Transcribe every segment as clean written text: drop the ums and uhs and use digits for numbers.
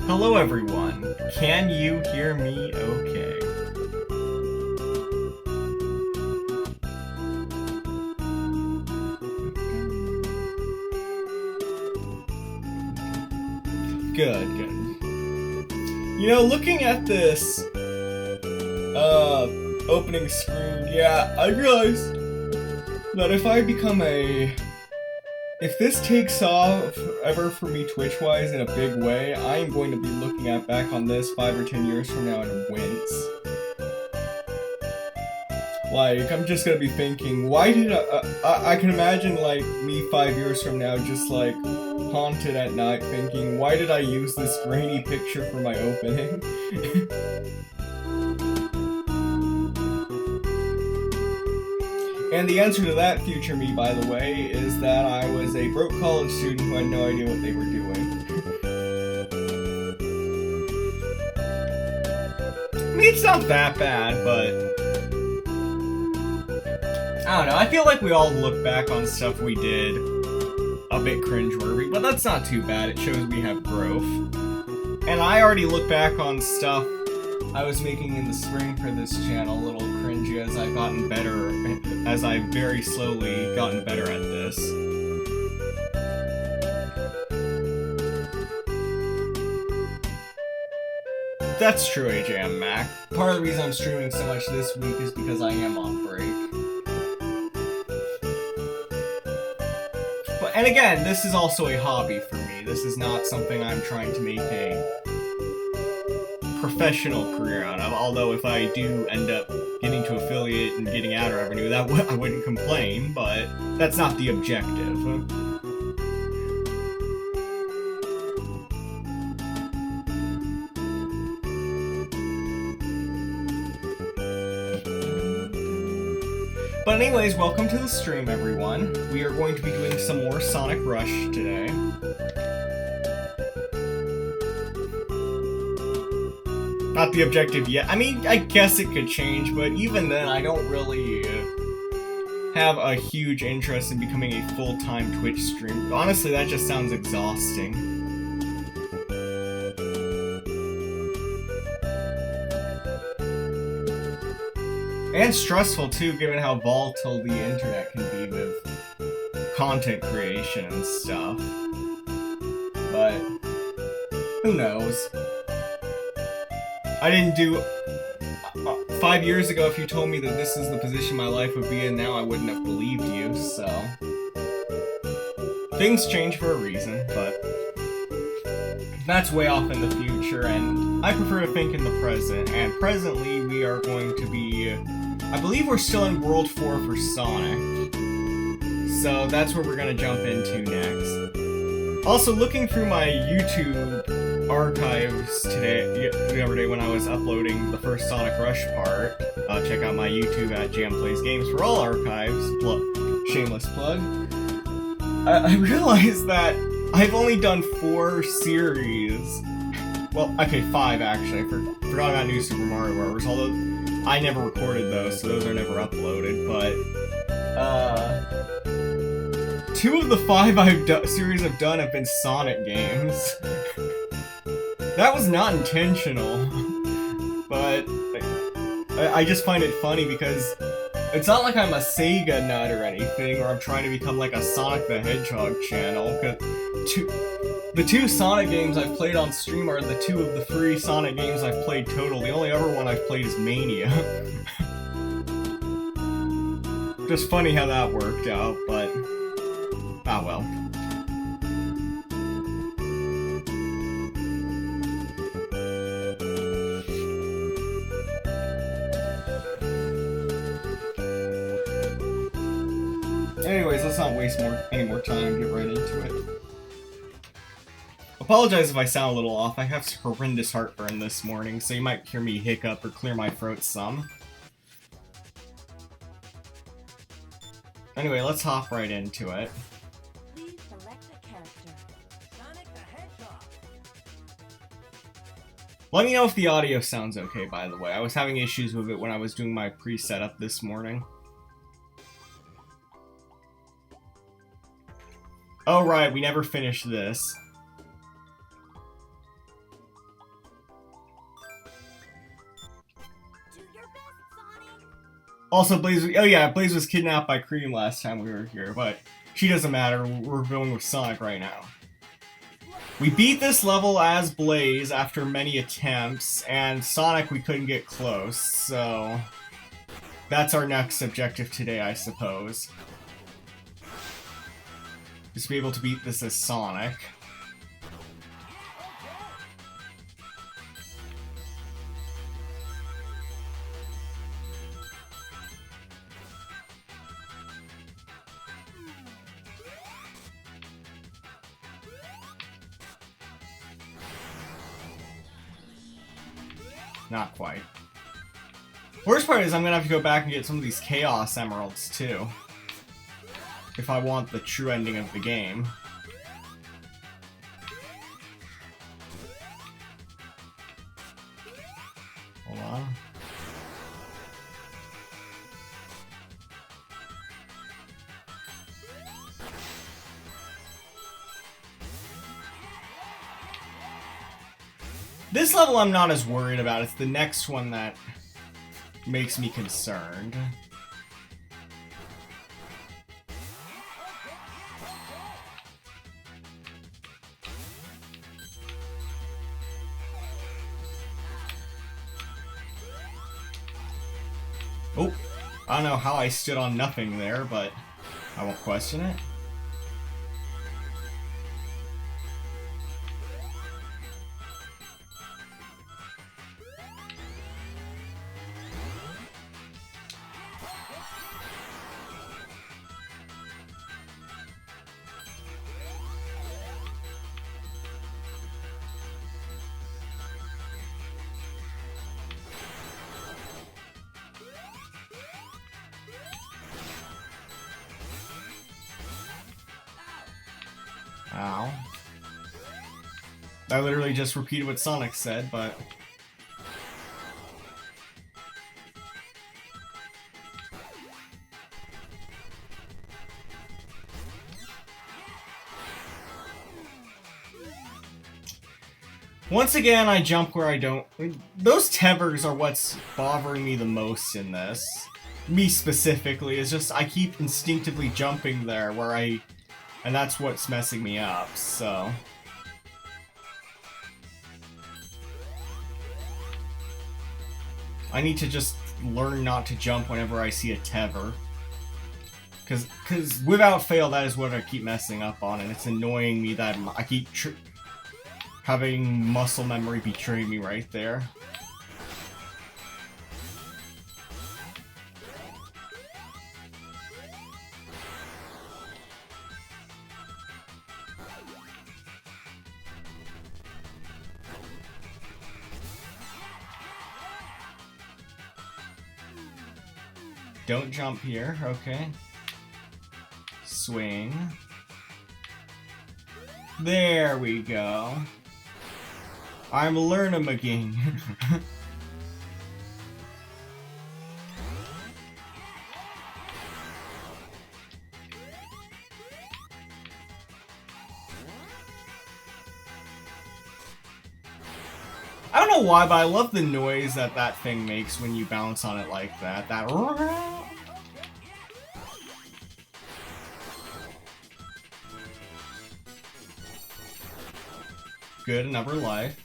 Hello everyone, can you hear me okay? Good, good. You know, looking at this, opening screen, yeah, I realized that if this takes off ever for me Twitch-wise in a big way, I am going to be looking back on this 5 or 10 years from now and wince. Like, I'm just gonna be thinking, why did I can imagine, like, me 5 years from now just, like, haunted at night thinking, why did I use this grainy picture for my opening? And the answer to that, future me, by the way, is that I was a broke college student who had no idea what they were doing. I mean, it's not that bad, but I don't know, I feel like we all look back on stuff we did a bit cringeworthy, but that's not too bad, it shows we have growth. And I already look back on stuff I was making in the spring for this channel a little cringy as I've gotten better, as I've very slowly gotten better at this. That's true, AJM Mac. Part of the reason I'm streaming so much this week is because I am on break. And again, this is also a hobby for me. This is not something I'm trying to make a professional career out of, although if I do end up getting to affiliate and getting ad revenue, that I wouldn't complain, but that's not the objective. But anyways, welcome to the stream, everyone. We are going to be doing some more Sonic Rush today. Not the objective yet. I mean, I guess it could change, but even then, I don't really have a huge interest in becoming a full-time Twitch streamer. Honestly, that just sounds exhausting. And stressful too, given how volatile the internet can be with content creation and stuff. But who knows? I didn't do... 5 years ago, if you told me that this is the position my life would be in now, I wouldn't have believed you, so... Things change for a reason, but... That's way off in the future, and I prefer to think in the present, and presently we are going to be... I believe we're still in World 4 for Sonic, so that's where we're gonna jump into next. Also, looking through my YouTube archives the other day when I was uploading the first Sonic Rush part, check out my YouTube at Jam Plays Games for all archives, shameless plug, I realized that I've only done 4 series. Well, okay, 5 actually. I forgot about New Super Mario Bros. Although I never recorded those, so those are never uploaded. But 2 of the 5 series I've done have been Sonic games. That was not intentional, but I just find it funny because it's not like I'm a Sega nut or anything, or I'm trying to become like a Sonic the Hedgehog channel, because the 2 Sonic games I've played on stream are the 2 of the 3 Sonic games I've played total. The only other one I've played is Mania. Just funny how that worked out, but... ah well. Anyways, let's not waste any more time, get right into it. Apologize if I sound a little off, I have horrendous heartburn this morning, so you might hear me hiccup or clear my throat some. Anyway, let's hop right into it. Please select a character. Sonic the Hedgehog. Let me know if the audio sounds okay, by the way. I was having issues with it when I was doing my pre-setup this morning. Oh right, we never finished this. Also, Blaze... Oh yeah, Blaze was kidnapped by Cream last time we were here, but she doesn't matter. We're going with Sonic right now. We beat this level as Blaze after many attempts, and Sonic we couldn't get close, so... That's our next objective today, I suppose. Just be able to beat this as Sonic. Not quite. Worst part is I'm gonna have to go back and get some of these Chaos Emeralds too. If I want the true ending of the game. Hold on. This level I'm not as worried about. It's the next one that makes me concerned. Oh, I don't know how I stood on nothing there, but I won't question it. Ow. I literally just repeated what Sonic said, but... Once again, I jump where I don't... Those tethers are what's bothering me the most in this. Me specifically, is just I keep instinctively jumping there where I... And that's what's messing me up, so... I need to just learn not to jump whenever I see a tether. Cause without fail, that is what I keep messing up on, and it's annoying me that I keep having muscle memory betray me right there. Don't jump here, okay. Swing. There we go. I'm learning again. I don't know why, but I love the noise that that thing makes when you bounce on it like that. That... Good, another life.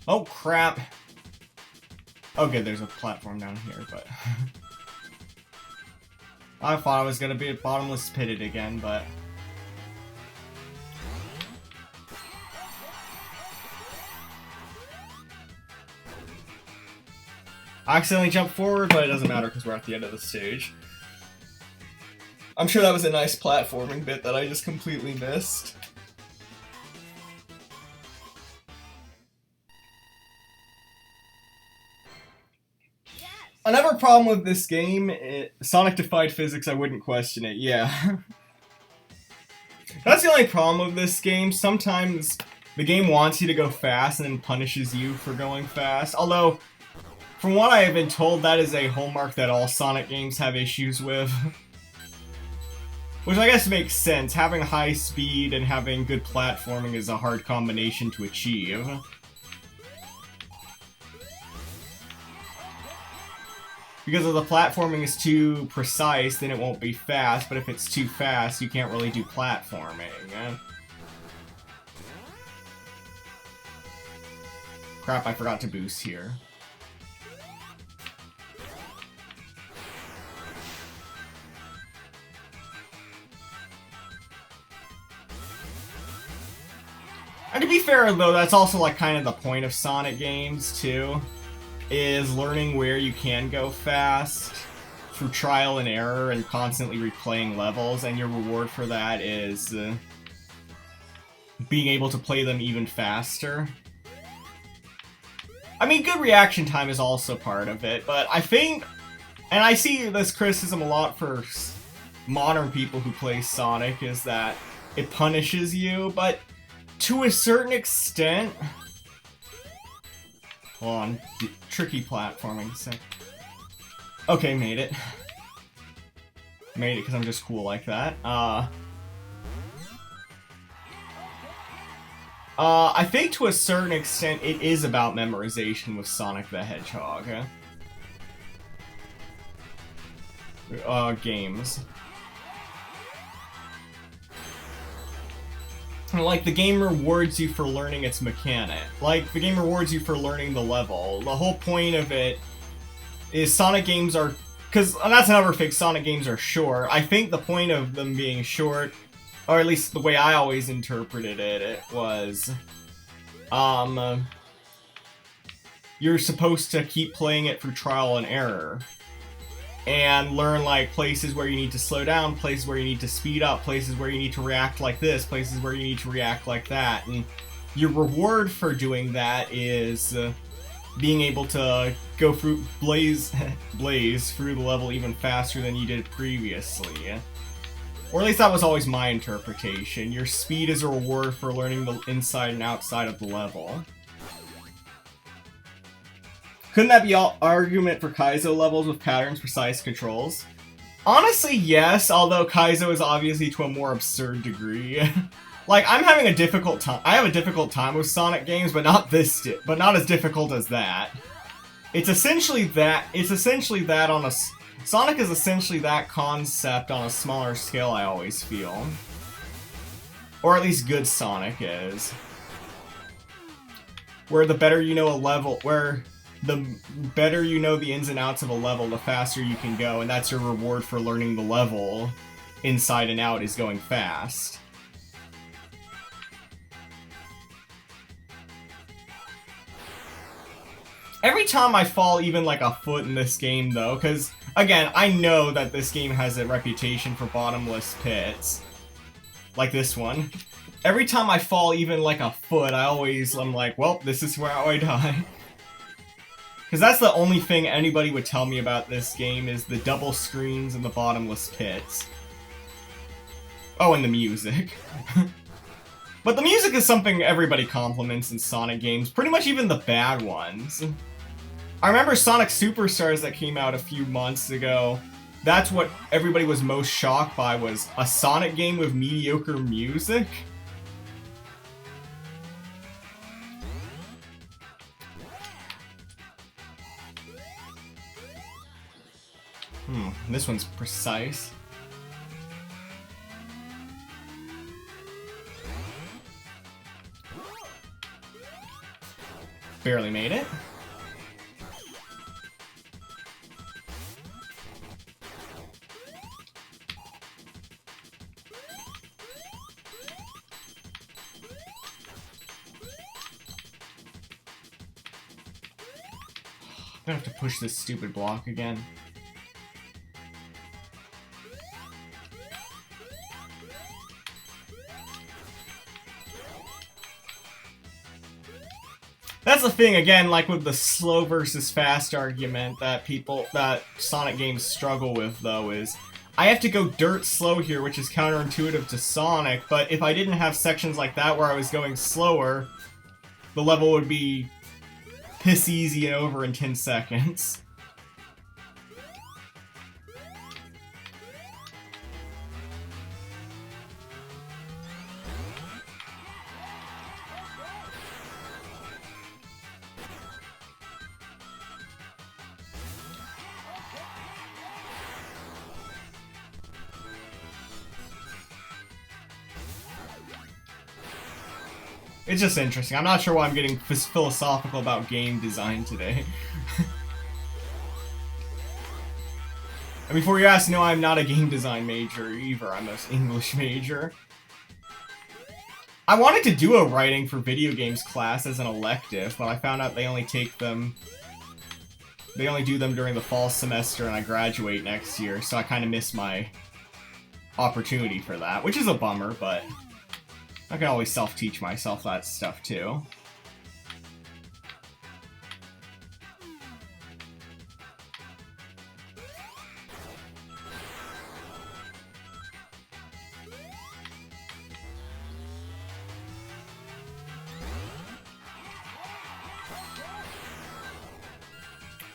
Oh, crap. Okay, there's a platform down here, but... I thought I was gonna be at bottomless pitted again, but... I accidentally jumped forward, but it doesn't matter because we're at the end of the stage. I'm sure that was a nice platforming bit that I just completely missed. Another problem with this game, Sonic defied physics, I wouldn't question it, yeah. That's the only problem with this game. Sometimes the game wants you to go fast and then punishes you for going fast. Although, from what I have been told, that is a hallmark that all Sonic games have issues with. Which I guess makes sense. Having high speed and having good platforming is a hard combination to achieve. Because if the platforming is too precise, then it won't be fast, but if it's too fast, you can't really do platforming. Crap, I forgot to boost here. And to be fair, though, that's also like kind of the point of Sonic games, too, is learning where you can go fast through trial and error and constantly replaying levels, and your reward for that is being able to play them even faster. I mean, good reaction time is also part of it, but I think, and I see this criticism a lot for modern people who play Sonic, is that it punishes you, but to a certain extent... Hold on, tricky platforming. So... Okay, made it. Made it because I'm just cool like that. I think to a certain extent it is about memorization with Sonic the Hedgehog. Games. Like, the game rewards you for learning its mechanic. Like, the game rewards you for learning the level. The whole point of it is Sonic games are... Because that's another thing, Sonic games are short. I think the point of them being short, or at least the way I always interpreted it, it was... you're supposed to keep playing it through trial and error. And learn, like, places where you need to slow down, places where you need to speed up, places where you need to react like this, places where you need to react like that. And your reward for doing that is being able to go through blaze through the level even faster than you did previously. Or at least that was always my interpretation. Your speed is a reward for learning the inside and outside of the level. Couldn't that be all argument for Kaizo levels with patterns, precise controls? Honestly, yes, although Kaizo is obviously to a more absurd degree. Like, I'm having a difficult time. I have a difficult time with Sonic games, but not not as difficult as that. It's essentially that. On a... Sonic is essentially that concept on a smaller scale, I always feel. Or at least good Sonic is. Where the better you know a level... The better you know the ins and outs of a level, the faster you can go, and that's your reward for learning the level inside and out, is going fast. Every time I fall even like a foot in this game, though, because, again, I know that this game has a reputation for bottomless pits. Like this one. Every time I fall even like a foot, I'm like, well, this is where I die. Because that's the only thing anybody would tell me about this game, is the double screens and the bottomless pits. Oh, and the music. But the music is something everybody compliments in Sonic games, pretty much even the bad ones. I remember Sonic Superstars that came out a few months ago. That's what everybody was most shocked by, was a Sonic game with mediocre music. This one's precise. Barely made it. I'm gonna have to push this stupid block again. That's the thing, again, like with the slow versus fast argument that Sonic games struggle with, though, is I have to go dirt slow here, which is counterintuitive to Sonic, but if I didn't have sections like that where I was going slower, the level would be piss easy and over in 10 seconds. It's just interesting. I'm not sure why I'm getting philosophical about game design today. And before you ask, no, I'm not a game design major either. I'm an English major. I wanted to do a writing for video games class as an elective, but I found out they only take them... They only do them during the fall semester and I graduate next year, so I kind of miss my opportunity for that, which is a bummer, but I can always self-teach myself that stuff too.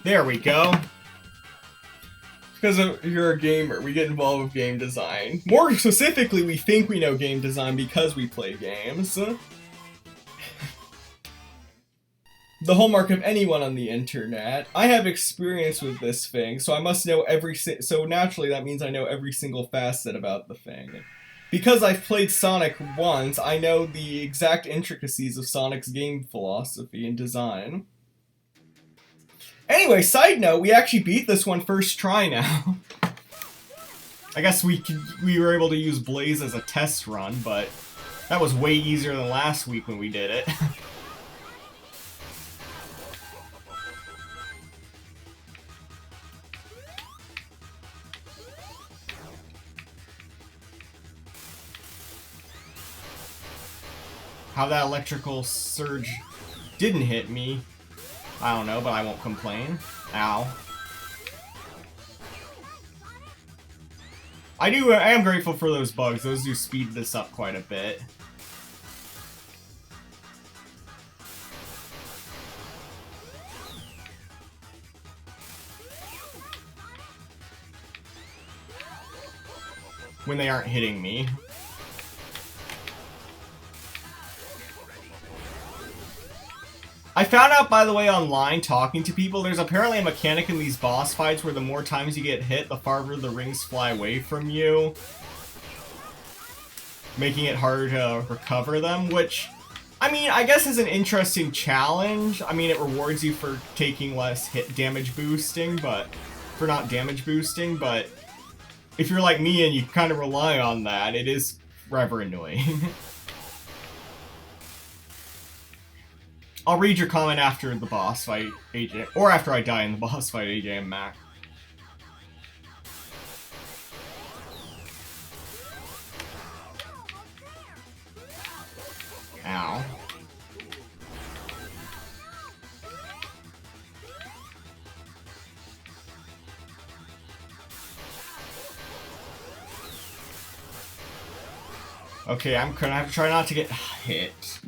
There we go. Because you're a gamer, we get involved with game design. More specifically, we think we know game design because we play games. The hallmark of anyone on the internet. I have experience with this thing, so I must know so naturally that means I know every single facet about the thing. Because I've played Sonic once, I know the exact intricacies of Sonic's game philosophy and design. Anyway, side note, we actually beat this one first try now. I guess we were able to use Blaze as a test run, but that was way easier than last week when we did it. How that electrical surge didn't hit me, I don't know, but I won't complain. Ow. I am grateful for those bugs. Those do speed this up quite a bit. When they aren't hitting me. I found out, by the way, online, talking to people, there's apparently a mechanic in these boss fights where the more times you get hit, the farther the rings fly away from you, making it harder to recover them, which, I mean, I guess is an interesting challenge. I mean, it rewards you for taking less hit damage boosting, but for not damage boosting, but if you're like me and you kind of rely on that, it is rather annoying. I'll read your comment after the boss fight, AJ, or after I die in the boss fight, AJ and Mac. Ow. Okay, I'm gonna have to try not to get hit.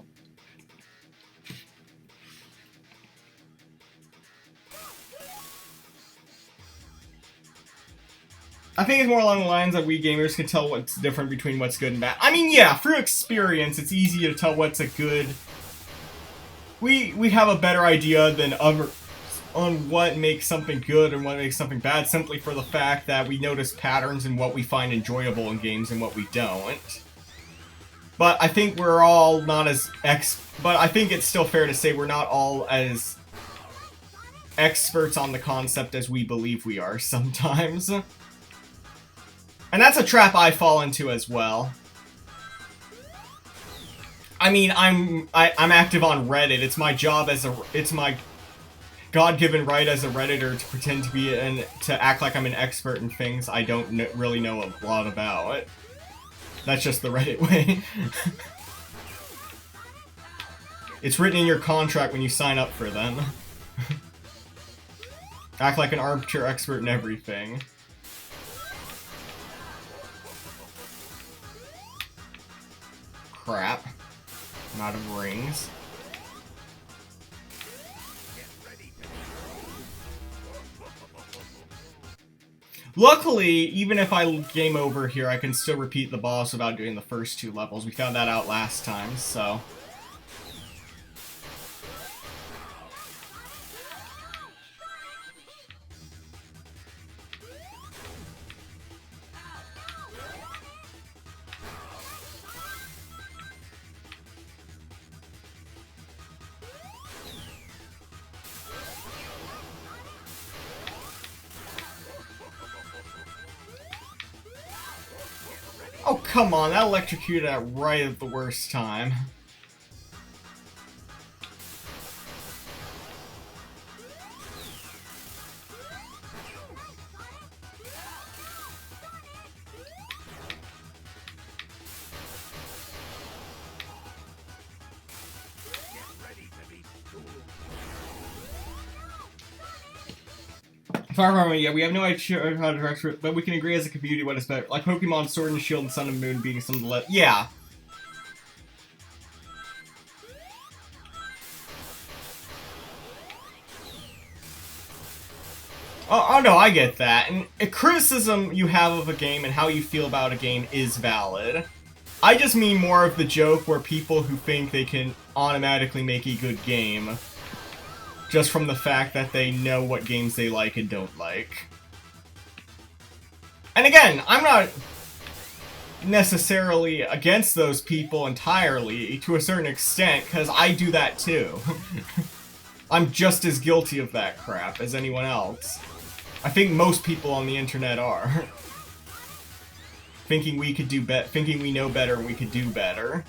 I think it's more along the lines that we gamers can tell what's different between what's good and bad. I mean, yeah, through experience, it's easy to tell what's a good... We have a better idea than others on what makes something good and what makes something bad, simply for the fact that we notice patterns in what we find enjoyable in games and what we don't. But I think we're all not as but I think it's still fair to say we're not all as experts on the concept as we believe we are sometimes. And that's a trap I fall into as well. I mean, I'm active on Reddit. It's my job it's my God-given right as a Redditor to pretend to be to act like I'm an expert in things I don't really know a lot about. That's just the Reddit way. It's written in your contract when you sign up for them. Act like an armchair expert in everything. Crap. I'm out of rings. Luckily, even if I game over here, I can still repeat the boss without doing the first two levels. We found that out last time, so... Oh, come on, that electrocuted at right at the worst time. Far from it, yeah, we have no idea how to direct it, but we can agree as a community what is better. Like Pokemon Sword and Shield and Sun and Moon being some of the yeah. Oh no, I get that. And a criticism you have of a game and how you feel about a game is valid. I just mean more of the joke where people who think they can automatically make a good game just from the fact that they know what games they like and don't like. And again, I'm not necessarily against those people entirely, to a certain extent, because I do that too. I'm just as guilty of that crap as anyone else. I think most people on the internet are. Thinking we could do thinking we know better and we could do better.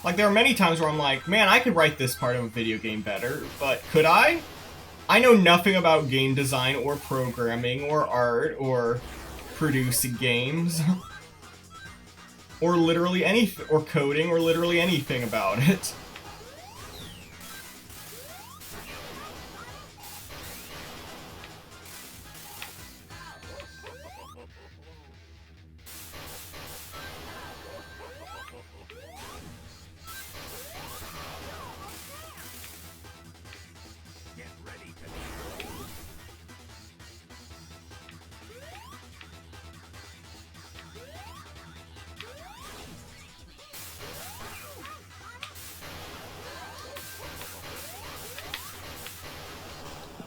Like, there are many times where I'm like, man, I could write this part of a video game better, but could I? I know nothing about game design or programming or art or producing games. Or literally anything, or coding, or literally anything about it.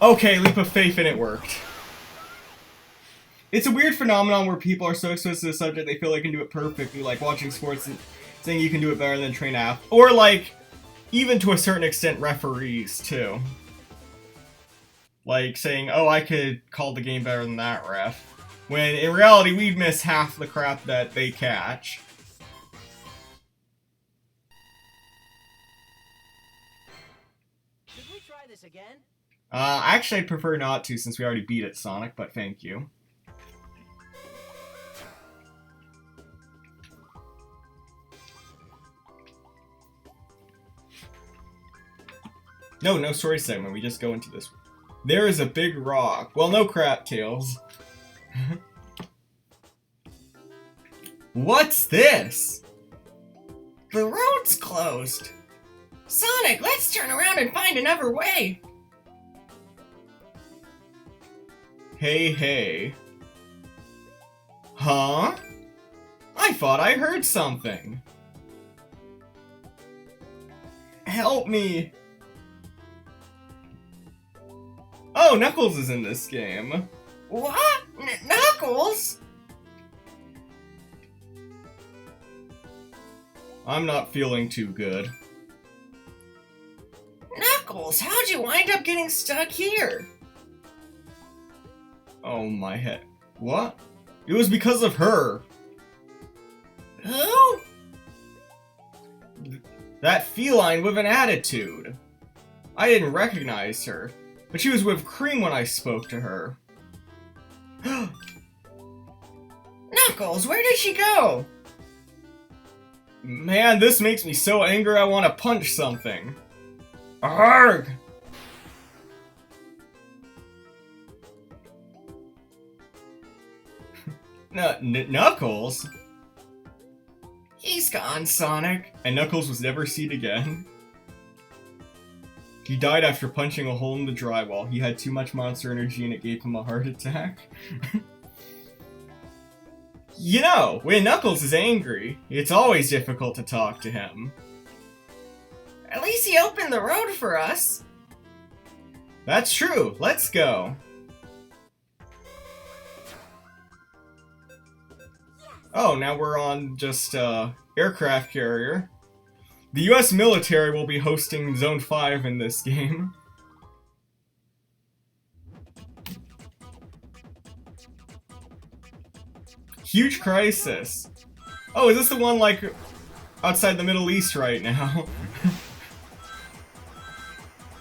Okay, leap of faith, and it worked. It's a weird phenomenon where people are so exposed to the subject they feel they can do it perfectly, like watching sports and saying you can do it better than train athletes. Or like, even to a certain extent, referees, too. Like saying, oh, I could call the game better than that ref. When in reality, we'd miss half the crap that they catch. Should we try this again? Actually, I'd prefer not to since we already beat it, Sonic, but thank you. No story segment, we just go into this. There is a big rock. Well, no crap, Tails. What's this? The road's closed. Sonic, let's turn around and find another way. Hey. Huh? I thought I heard something. Help me. Oh, Knuckles is in this game. What? Knuckles? I'm not feeling too good. Knuckles, how'd you wind up getting stuck here? Oh my head. What? It was because of her. Who? That feline with an attitude. I didn't recognize her, but she was with Cream when I spoke to her. Knuckles, where did she go? Man, this makes me so angry I want to punch something. Arrgh! Knuckles? He's gone, Sonic. And Knuckles was never seen again. He died after punching a hole in the drywall. He had too much monster energy and it gave him a heart attack. You know, when Knuckles is angry, it's always difficult to talk to him. At least he opened the road for us. That's true. Let's go. Oh, now we're on just aircraft carrier. The US military will be hosting Zone 5 in this game. Huge crisis. Oh, is this the one, like, outside the Middle East right now?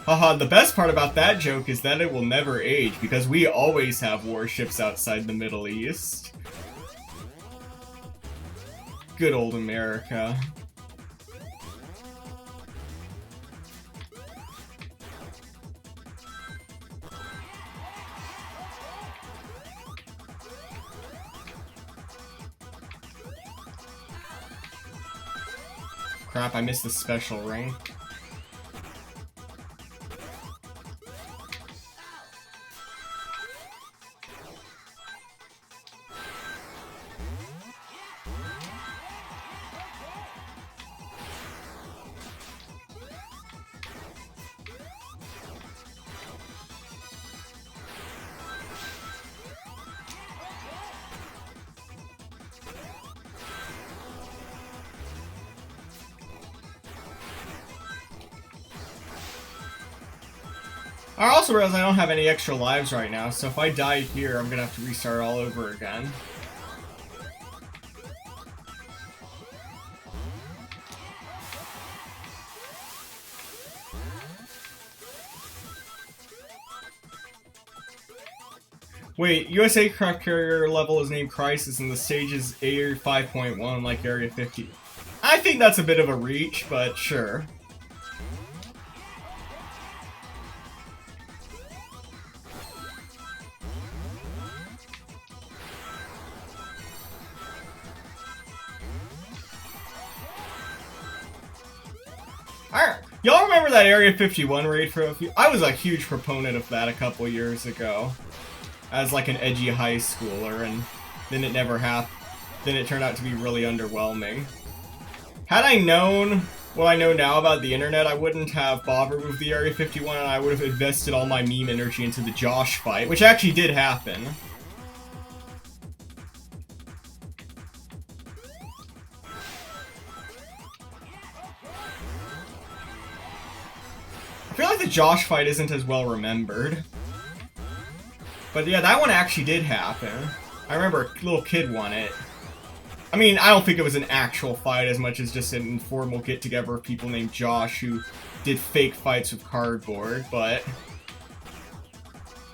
Haha, the best part about that joke is that it will never age, because we always have warships outside the Middle East. Good old America. Crap, I missed the special ring. I also realize I don't have any extra lives right now, so if I die here, I'm gonna have to restart all over again. Wait, USA craft carrier level is named Crisis and the stage is Area 5.1 like Area 50. I think that's a bit of a reach, but sure. Y'all remember that Area 51 raid for a few? I was a huge proponent of that a couple years ago. As like an edgy high schooler, and then it never happened. Then it turned out to be really underwhelming. Had I known what I know now about the internet, I wouldn't have bothered with the Area 51 and I would have invested all my meme energy into the Josh fight, which actually did happen. I feel like the Josh fight isn't as well remembered. But yeah, that one actually did happen. I remember a little kid won it. I mean, I don't think it was an actual fight as much as just an informal get-together of people named Josh who did fake fights with cardboard, but...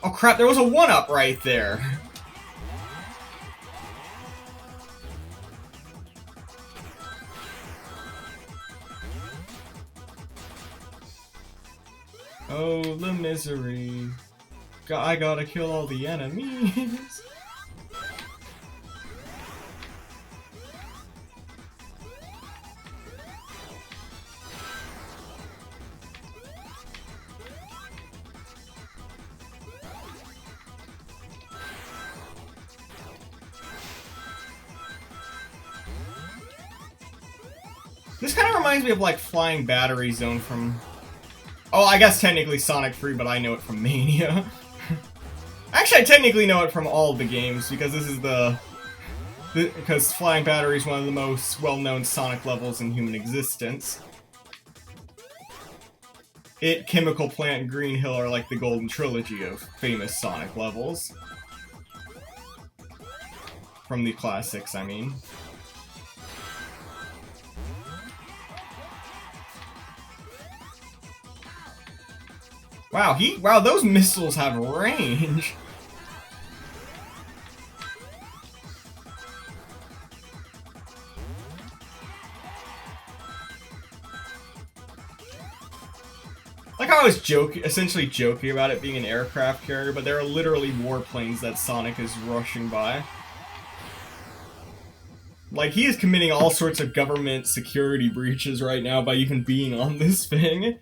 Oh crap, there was a 1-up right there! Oh, the misery. I gotta kill all the enemies. This kind of reminds me of like Flying Battery Zone from... Oh, I guess technically Sonic 3, but I know it from Mania. Actually, I technically know it from all of the games, because this is because Flying Battery is one of the most well-known Sonic levels in human existence. It, Chemical Plant, and Green Hill are like the golden trilogy of famous Sonic levels. From the classics, I mean. Wow, those missiles have range. Like I was essentially joking about it being an aircraft carrier, but there are literally warplanes that Sonic is rushing by. Like, he is committing all sorts of government security breaches right now by even being on this thing.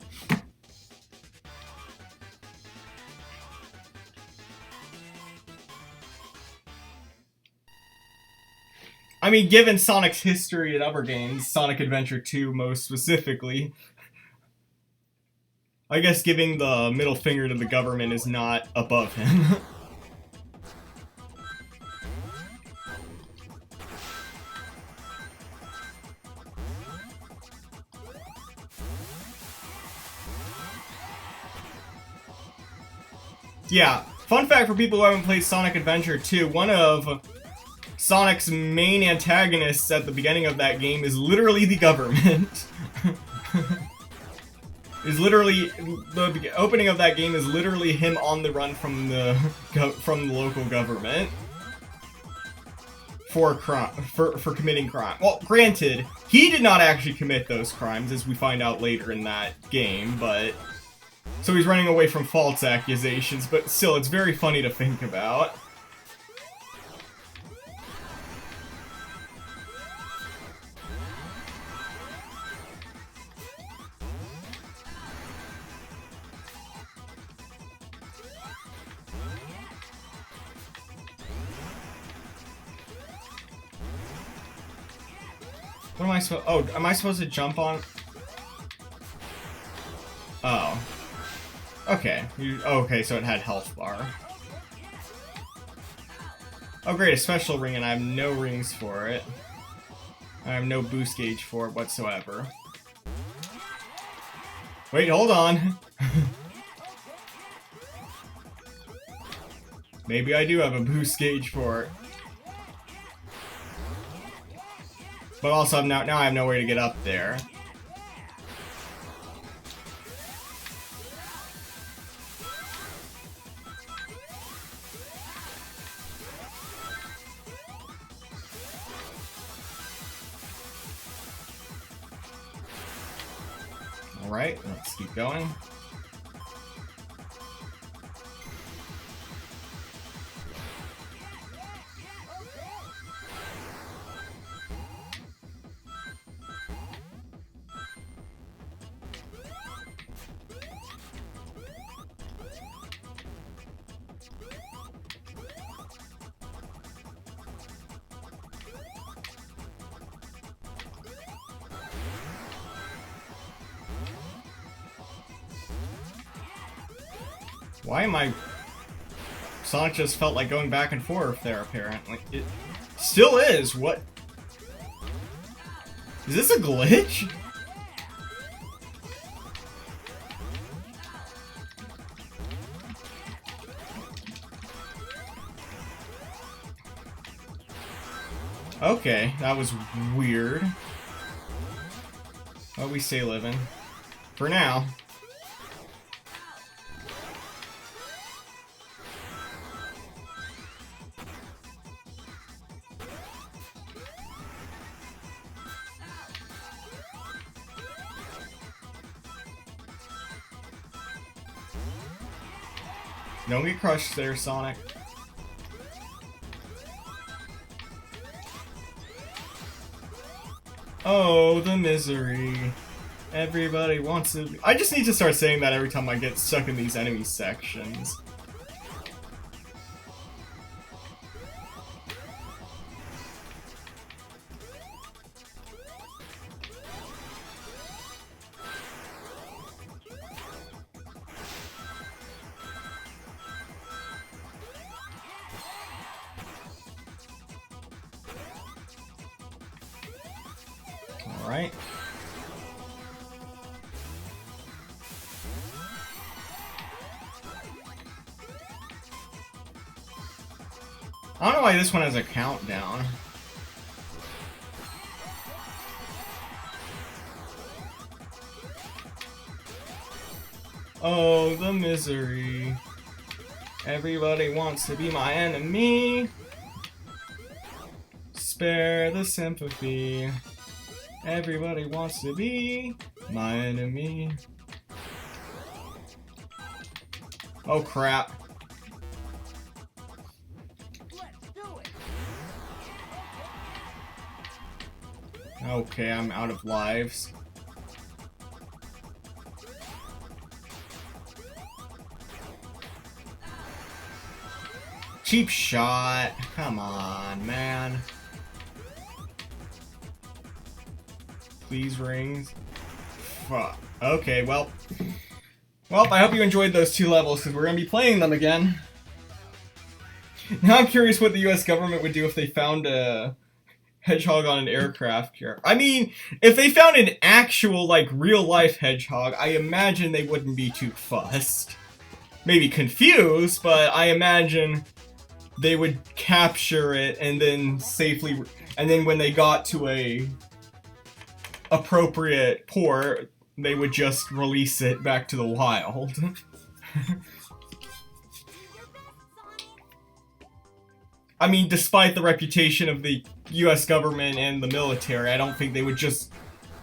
I mean, given Sonic's history in other games, Sonic Adventure 2 most specifically, I guess giving the middle finger to the government is not above him. Yeah, fun fact for people who haven't played Sonic Adventure 2, one of Sonic's main antagonists at the beginning of that game is literally the government. Is literally the opening of that game is literally him on the run from the local government for committing crime. Well, granted, he did not actually commit those crimes, as we find out later in that game, but so he's running away from false accusations. But still, it's very funny to think about. What am I supposed? Oh, am I supposed to jump on? Oh. Okay. Okay, so it had health bar. Oh great, a special ring, and I have no rings for it. I have no boost gauge for it whatsoever. Wait, hold on. Maybe I do have a boost gauge for it. But also, now I have no way to get up there. Alright, let's keep going. Why am I... Sonic just felt like going back and forth there, apparently. It still is, what? Is this a glitch? Okay, that was weird. Well, we stay living. For now. Don't get crushed there, Sonic. Oh, the misery. Everybody wants to... I just need to start saying that every time I get stuck in these enemy sections. Alright. I don't know why this one has a countdown. Oh, the misery. Everybody wants to be my enemy. Spare the sympathy. Everybody wants to be my enemy. Oh crap. Okay, I'm out of lives. Cheap shot. Come on, man. Please, rings. Fuck. Okay, well. Well, I hope you enjoyed those two levels, because we're going to be playing them again. Now I'm curious what the US government would do if they found a hedgehog on an aircraft carrier. I mean, if they found an actual, like, real-life hedgehog, I imagine they wouldn't be too fussed. Maybe confused, but I imagine they would capture it and then safely, and then when they got to a appropriate port, they would just release it back to the wild. I mean, despite the reputation of the US government and the military, I don't think they would just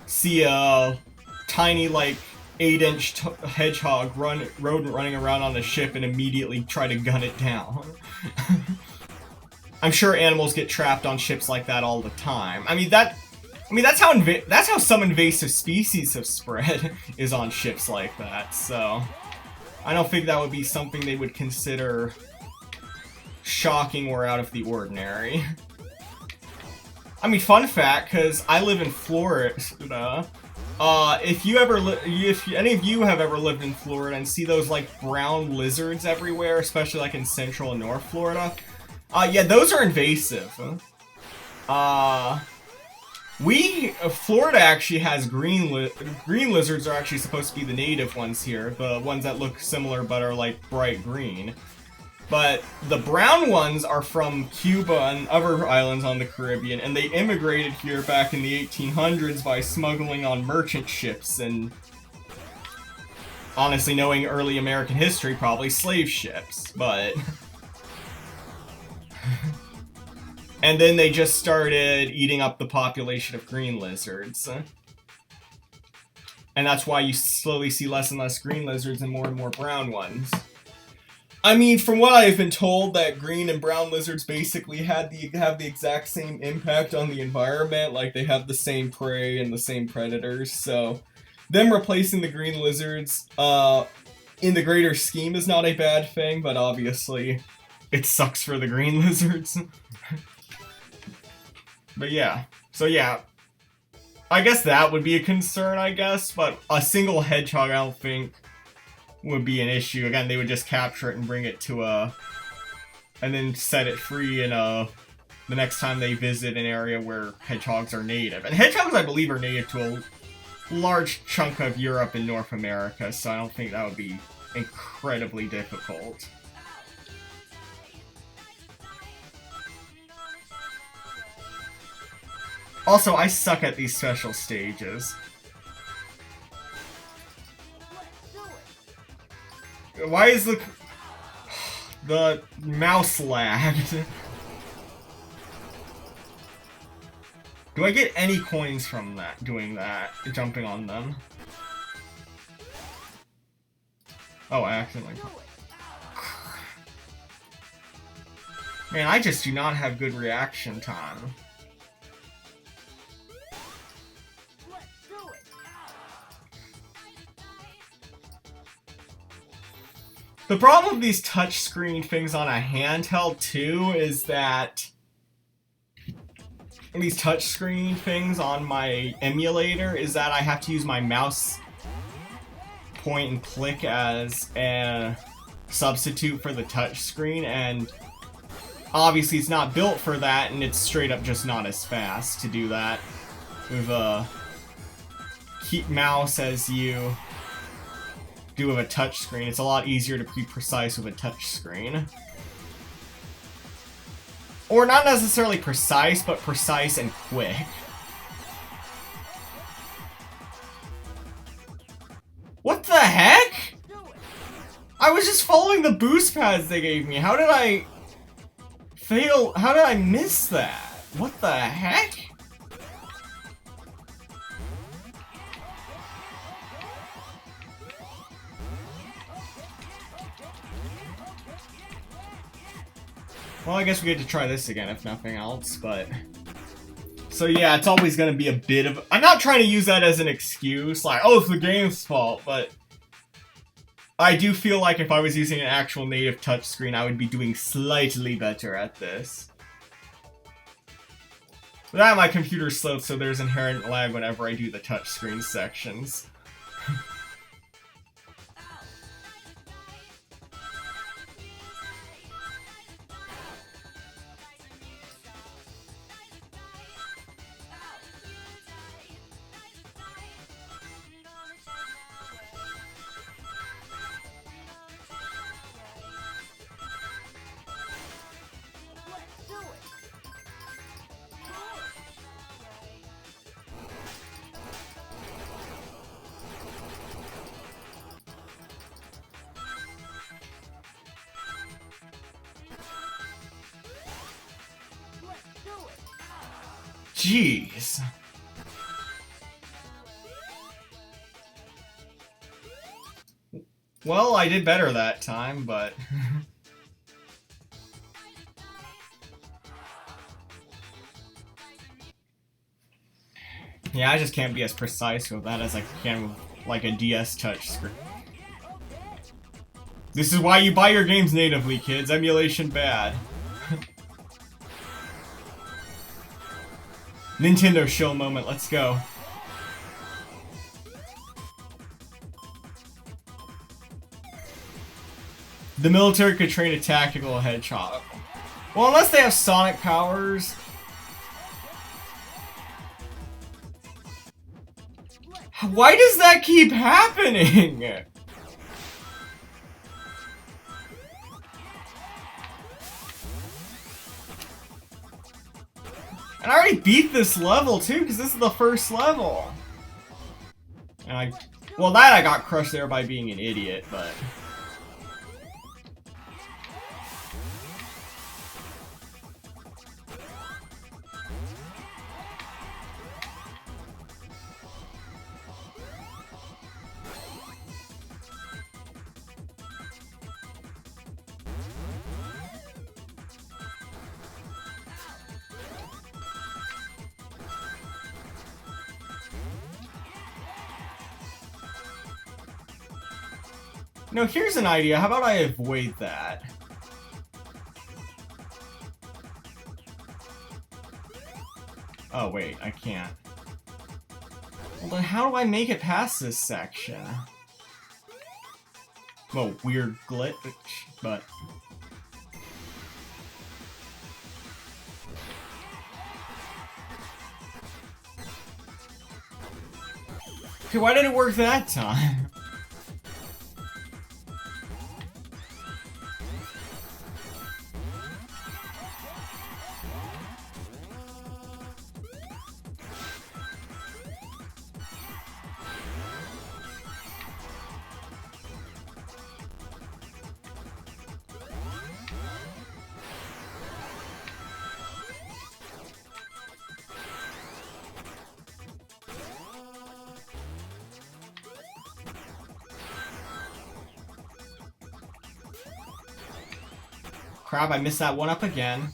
see a tiny, like, 8-inch hedgehog rodent running around on a ship and immediately try to gun it down. I'm sure animals get trapped on ships like that all the time. That's how some invasive species have spread, is on ships like that. So I don't think that would be something they would consider shocking or out of the ordinary. I mean, fun fact, because I live in Florida. If any of you have ever lived in Florida and see those like brown lizards everywhere, especially like in Central and North Florida, yeah, those are invasive. Florida actually has green lizards are actually supposed to be the native ones here, the ones that look similar but are like bright green. But the brown ones are from Cuba and other islands on the Caribbean, and they immigrated here back in the 1800s by smuggling on merchant ships and, honestly, knowing early American history, probably slave ships, but... And then they just started eating up the population of green lizards. And that's why you slowly see less and less green lizards and more brown ones. I mean, from what I've been told, that green and brown lizards basically have the exact same impact on the environment, like they have the same prey and the same predators, so them replacing the green lizards in the greater scheme is not a bad thing, but obviously it sucks for the green lizards. But yeah, so yeah, I guess that would be a concern, I guess, but a single hedgehog I don't think would be an issue. Again, they would just capture it and bring it to and then set it free in the next time they visit an area where hedgehogs are native. And hedgehogs, I believe, are native to a large chunk of Europe and North America, so I don't think that would be incredibly difficult. Also, I suck at these special stages. Why is the mouse lagged? Do I get any coins from that, doing that, jumping on them? Oh, I accidentally... Man, I just do not have good reaction time. The problem with these touchscreen things on a handheld, too, is that these touchscreen things on my emulator is that I have to use my mouse point and click as a substitute for the touchscreen, and obviously it's not built for that, and it's straight up just not as fast to do that with a mouse as you do with a touchscreen. It's a lot easier to be precise with a touchscreen. Or not necessarily precise, but precise and quick. What the heck? I was just following the boost pads they gave me. How did I fail? How did I miss that? What the heck? Well, I guess we get to try this again, if nothing else, but... So yeah, it's always gonna be a bit of... I'm not trying to use that as an excuse, like, oh, it's the game's fault, but... I do feel like if I was using an actual native touchscreen, I would be doing slightly better at this. But now my computer's slow, so there's inherent lag whenever I do the touchscreen sections. Jeez. Well, I did better that time, but... yeah, I just can't be as precise with that as I can with, like, a DS touchscreen. This is why you buy your games natively, kids. Emulation bad. Nintendo show moment, let's go. The military could train a tactical hedgehog. Well, unless they have sonic powers. Why does that keep happening? And I already beat this level too, because this is the first level. And well, that I got crushed there by being an idiot, but... No, here's an idea. How about I avoid that? Oh, wait, I can't. Well, then how do I make it past this section? Well, weird glitch, but... Okay, why did it work that time? Crap, I missed that one up again.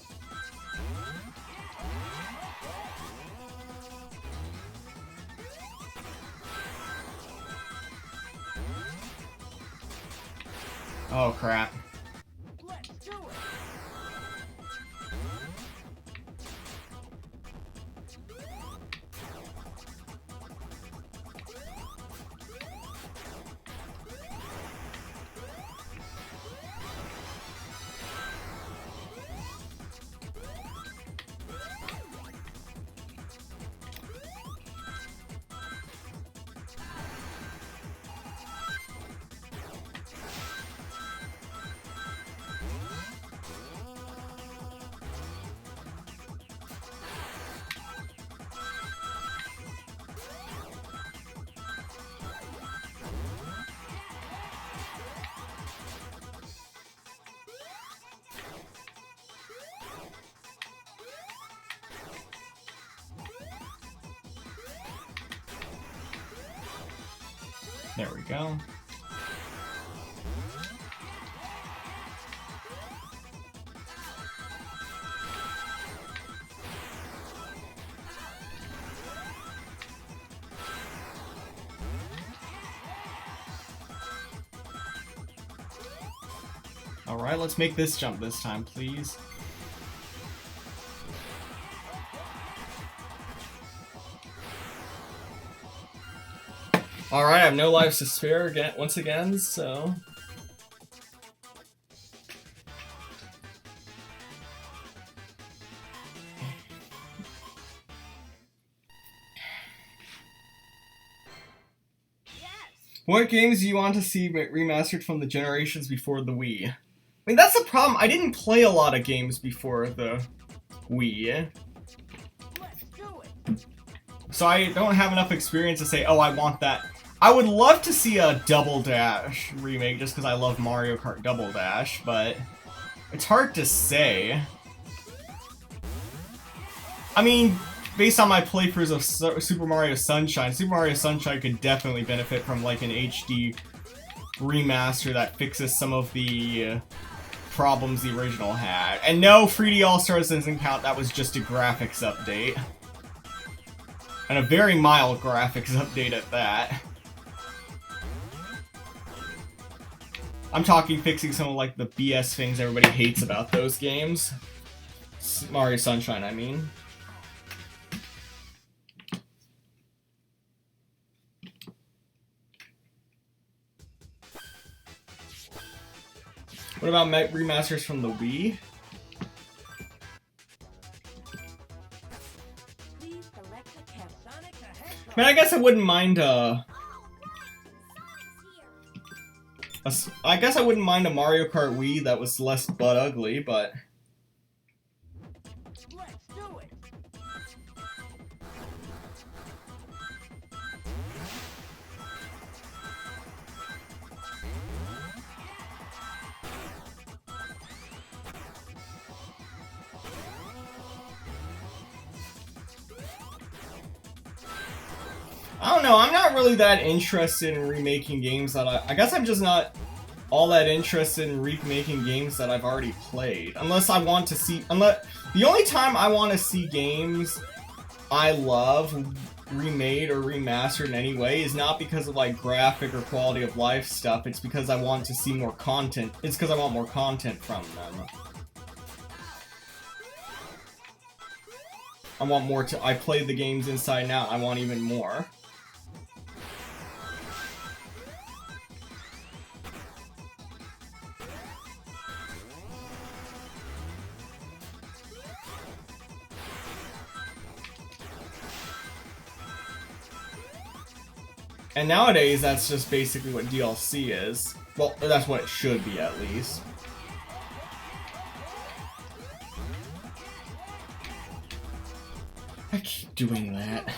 Oh, crap. Let's do it. There we go. Alright, let's make this jump this time, please. Alright, I have no lives to spare again, once again, so... What games do you want to see remastered from the generations before the Wii? I mean, that's the problem. I didn't play a lot of games before the Wii. Let's do it. So I don't have enough experience to say, oh, I want that. I would love to see a Double Dash remake just because I love Mario Kart Double Dash, but it's hard to say. I mean, based on my playthroughs of Super Mario Sunshine, Super Mario Sunshine could definitely benefit from like an HD remaster that fixes some of the problems the original had. And no, 3D All-Stars doesn't count, that was just a graphics update. And a very mild graphics update at that. I'm talking fixing some of like the BS things everybody hates about those games. Mario Sunshine, I mean. What about remasters from the Wii? I mean, I guess I wouldn't mind I guess I wouldn't mind a Mario Kart Wii that was less butt ugly, but Let's do it. I don't know, I'm not really that interested in remaking games that I guess I'm just not all that interested in remaking games that I've already played. Unless I want to see, the only time I want to see games I love remade or remastered in any way is not because of like graphic or quality of life stuff, it's because I want to see more content. It's because I want more content from them. I want more I played the games inside and out, I want even more. And nowadays, that's just basically what DLC is. Well, that's what it should be, at least. I keep doing that.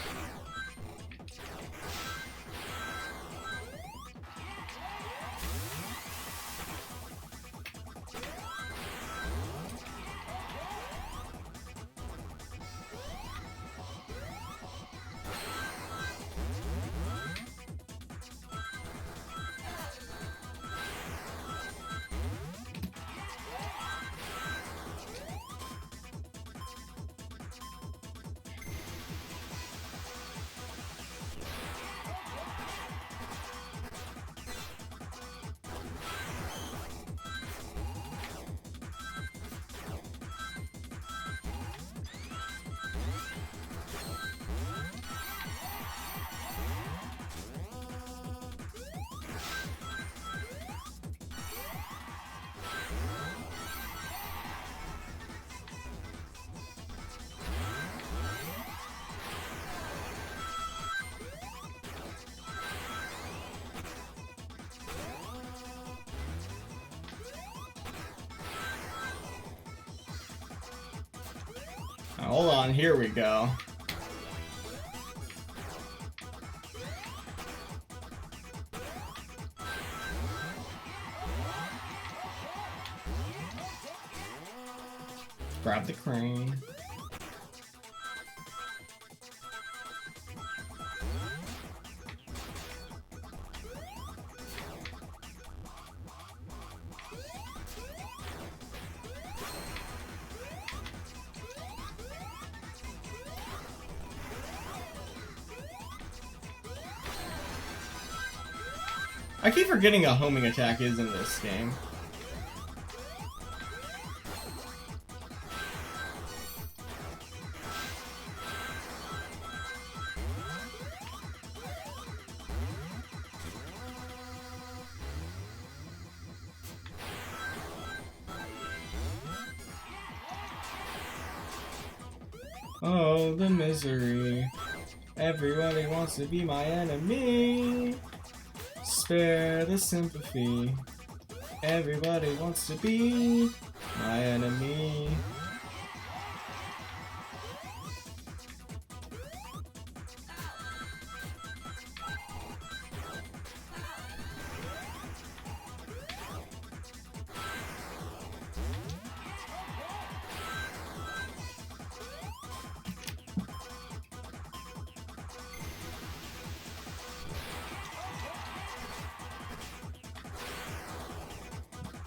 Hold on, here we go. Grab the crane. I keep forgetting a homing attack is in this game. Oh, the misery. Everybody wants to be my enemy. Spare the sympathy. Everybody wants to be my enemy.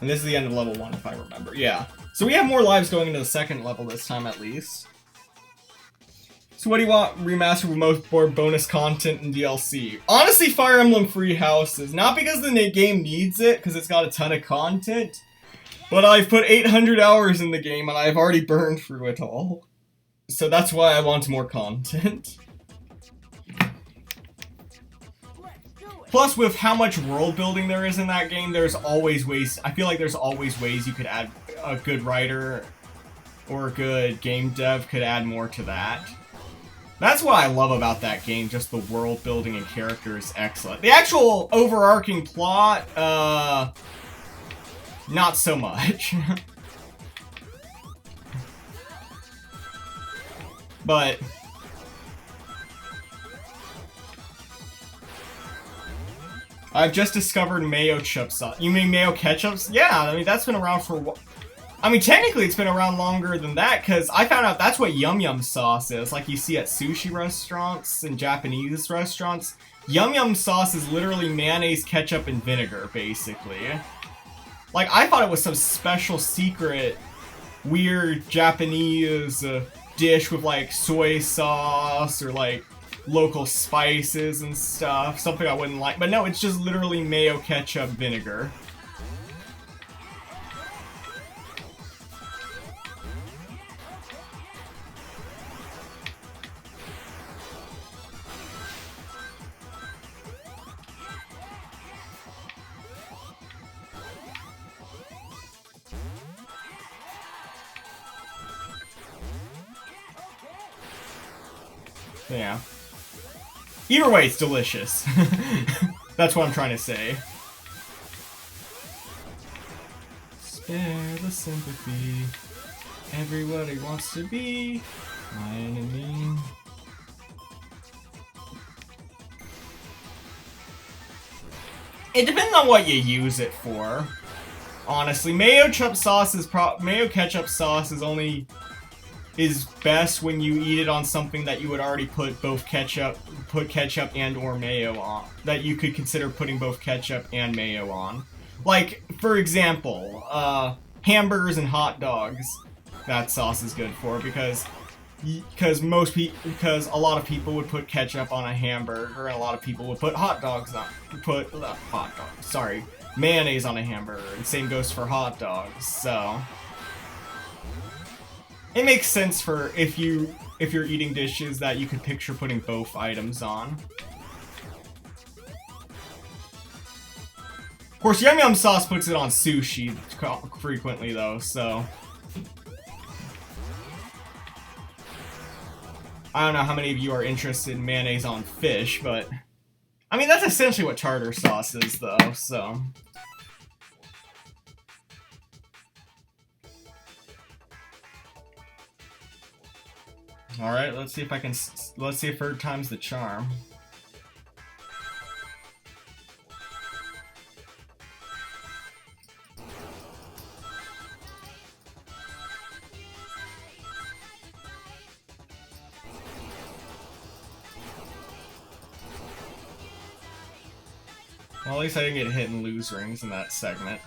And this is the end of level 1, if I remember. Yeah. So we have more lives going into the second level this time, at least. So what do you want remastered with most more bonus content and DLC? Honestly, Fire Emblem Free Houses. Not because the game needs it, because it's got a ton of content. But I've put 800 hours in the game, and I've already burned through it all. So that's why I want more content. Plus, with how much world building there is in that game, there's always ways. I feel like there's always ways you could add a good writer or a good game dev could add more to that. That's what I love about that game, just the world building and character is excellent. The actual overarching plot, not so much. But I've just discovered mayo chip sauce. You mean mayo ketchup? Yeah, I mean, that's been around for... I mean, technically it's been around longer than that, because I found out that's what Yum Yum sauce is. Like you see at sushi restaurants and Japanese restaurants. Yum Yum sauce is literally mayonnaise, ketchup, and vinegar, basically. Like, I thought it was some special secret, weird Japanese dish with, like, soy sauce or, like, local spices and stuff, something I wouldn't like, but no, it's just literally mayo, ketchup, vinegar. Yeah. Either way, it's delicious. That's what I'm trying to say. Spare the sympathy. Everybody wants to be my enemy. It depends on what you use it for. Honestly, mayo ketchup sauce is best when you eat it on something that you would already put ketchup and or mayo on. That you could consider putting both ketchup and mayo on. Like, for example, hamburgers and hot dogs. That sauce is good for because a lot of people would put ketchup on a hamburger, and a lot of people would put mayonnaise on a hamburger, and same goes for hot dogs. So it makes sense for if you're eating dishes that you could picture putting both items on. Of course, Yum Yum sauce puts it on sushi frequently, though, so I don't know how many of you are interested in mayonnaise on fish, but I mean, that's essentially what tartar sauce is, though, so alright, let's see if third time's the charm. Well, at least I didn't get hit and lose rings in that segment.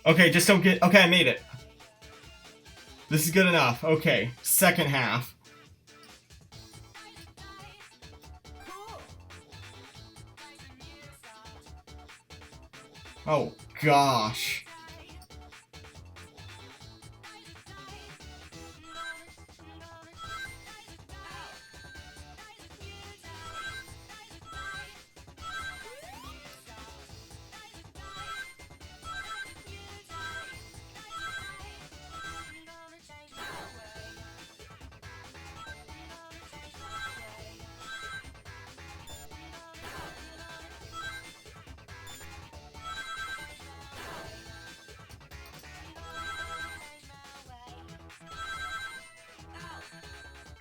Okay, just don't get... Okay, I made it. This is good enough. Okay, second half. Oh, gosh.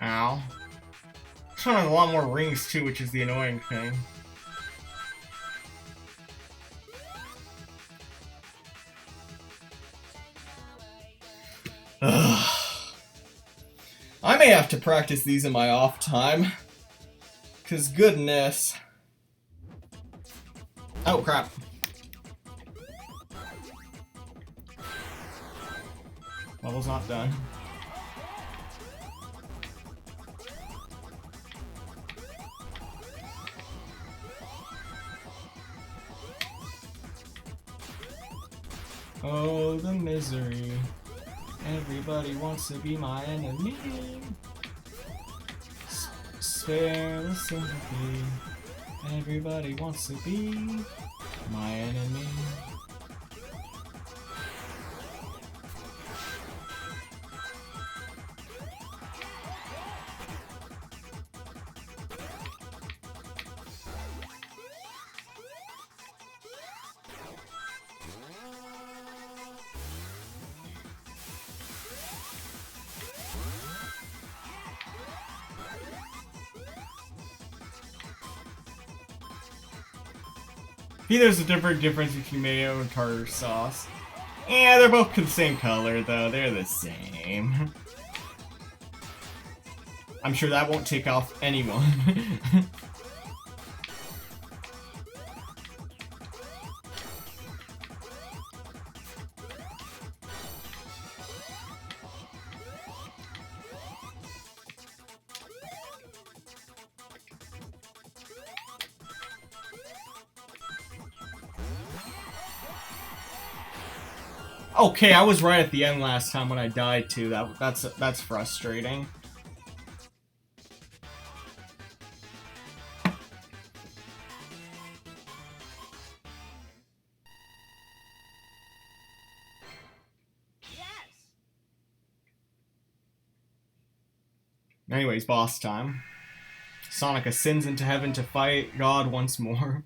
Ow. This one has a lot more rings too, which is the annoying thing. Ugh. I may have to practice these in my off time. 'Cause goodness. Oh crap. Level's not done. Oh, the misery. Everybody wants to be my enemy. Spare the sympathy. Everybody wants to be my enemy. See, there's a difference between mayo and tartar sauce. Yeah, they're both the same color, though. They're the same. I'm sure that won't tick off anyone. Okay, I was right at the end last time when I died too. That's frustrating. Anyways, boss time. Sonic ascends into heaven to fight God once more.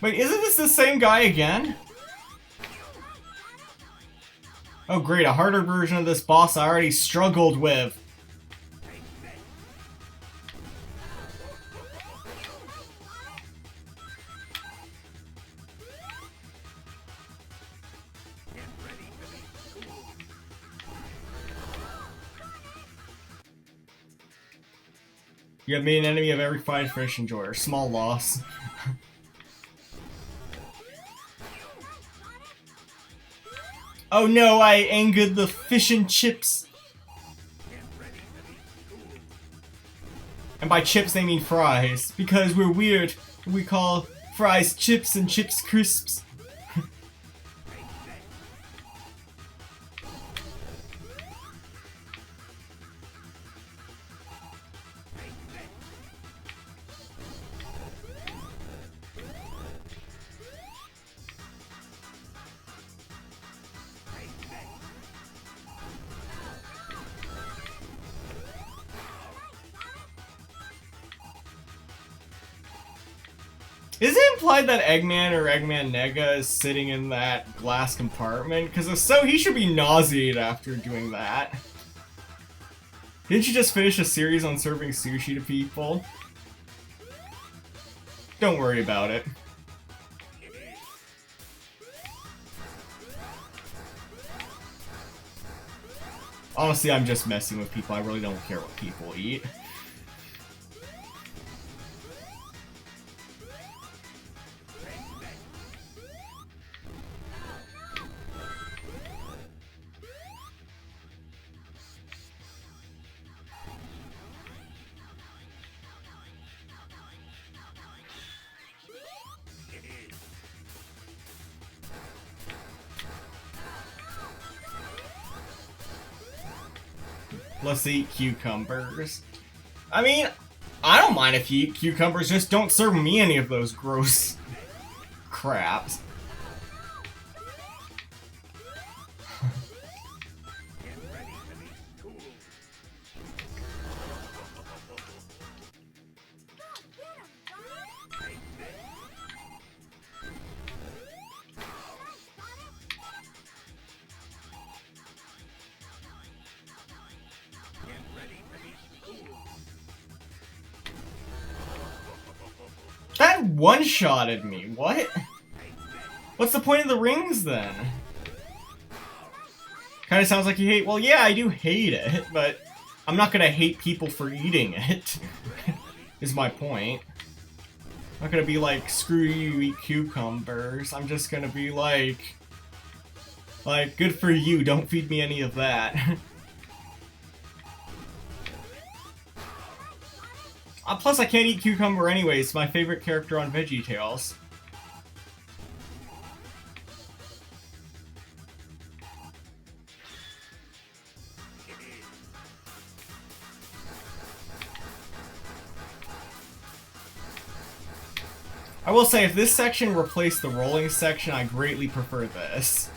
Wait, isn't this the same guy again? Oh great, a harder version of this boss I already struggled with. You have made an enemy of every fried fish enjoyer. Small loss. Oh no, I angered the fish and chips. And by chips they mean fries, because we're weird. We call fries chips and chips crisps. Is it implied that Eggman or Eggman Nega is sitting in that glass compartment? Because if so, he should be nauseated after doing that. Didn't you just finish a series on serving sushi to people? Don't worry about it. Honestly, I'm just messing with people. I really don't care what people eat. Let's eat cucumbers. I mean, I don't mind if you eat cucumbers, just don't serve me any of those gross craps. one-shotted me. What? What's the point of the rings then? Kind of sounds like you hate. Well, yeah, I do hate it, but I'm not gonna hate people for eating it. Is my point. I'm not gonna be like, screw you, eat cucumbers. I'm just gonna be like, good for you. Don't feed me any of that. Plus, I can't eat cucumber anyway. It's my favorite character on VeggieTales. I will say, if this section replaced the rolling section, I greatly prefer this.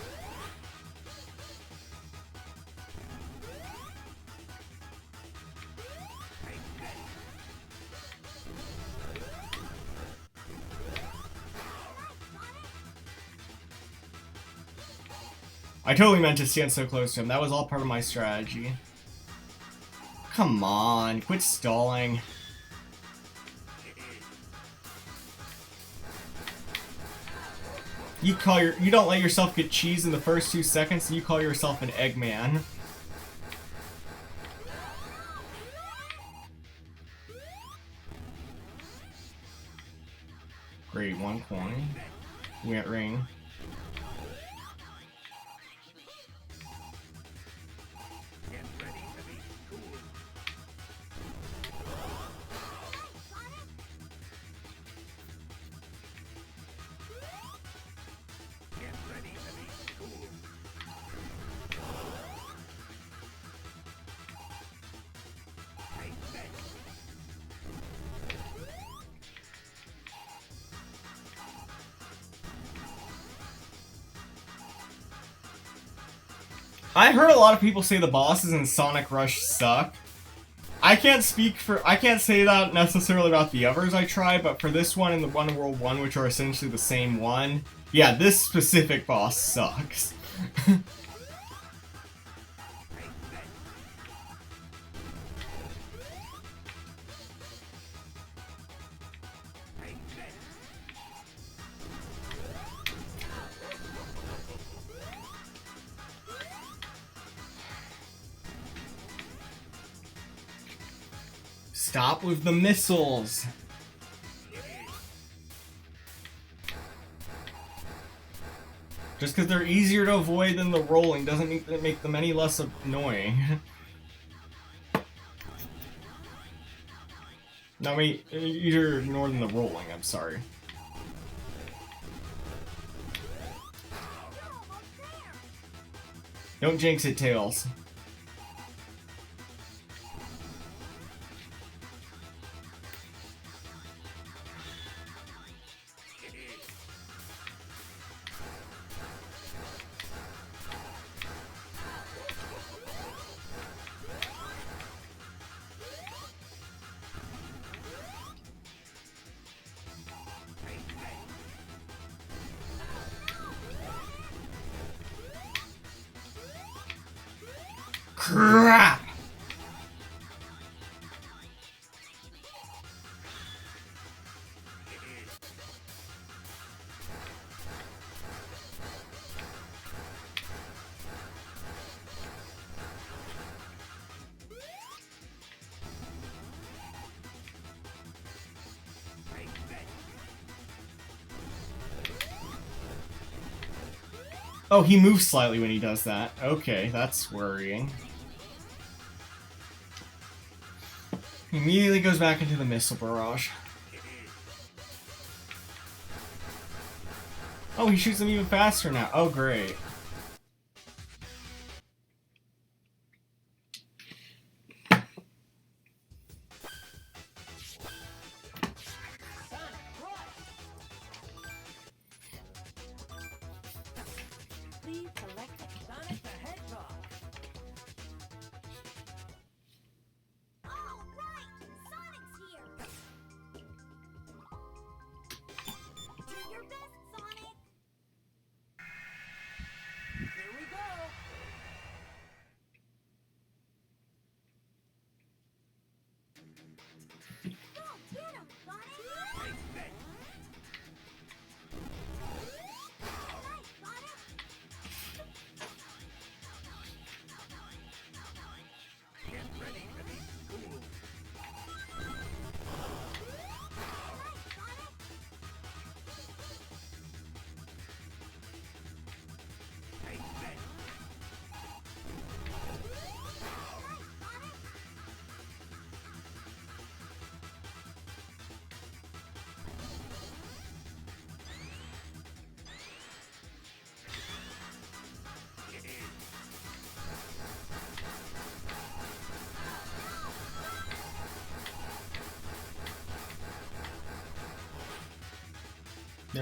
I totally meant to stand so close to him. That was all part of my strategy. Come on, quit stalling. You don't let yourself get cheese in the first 2 seconds, and you call yourself an Eggman. Great, 1 coin. Wet ring. I heard a lot of people say the bosses in Sonic Rush suck. I can't say that necessarily about the others I tried, but for this one and the One World 1, which are essentially the same one, yeah, this specific boss sucks. Stop with the missiles! Just because they're easier to avoid than the rolling doesn't make them any less annoying. No, wait, easier to ignore than the rolling, I'm sorry. Don't jinx it, Tails. Crap! Oh, he moves slightly when he does that. Okay, that's worrying. He immediately goes back into the missile barrage. Oh, he shoots them even faster now. Oh, great. Please select Sonic the Hedgehog. All right, Sonic's here. Do your best, Sonic.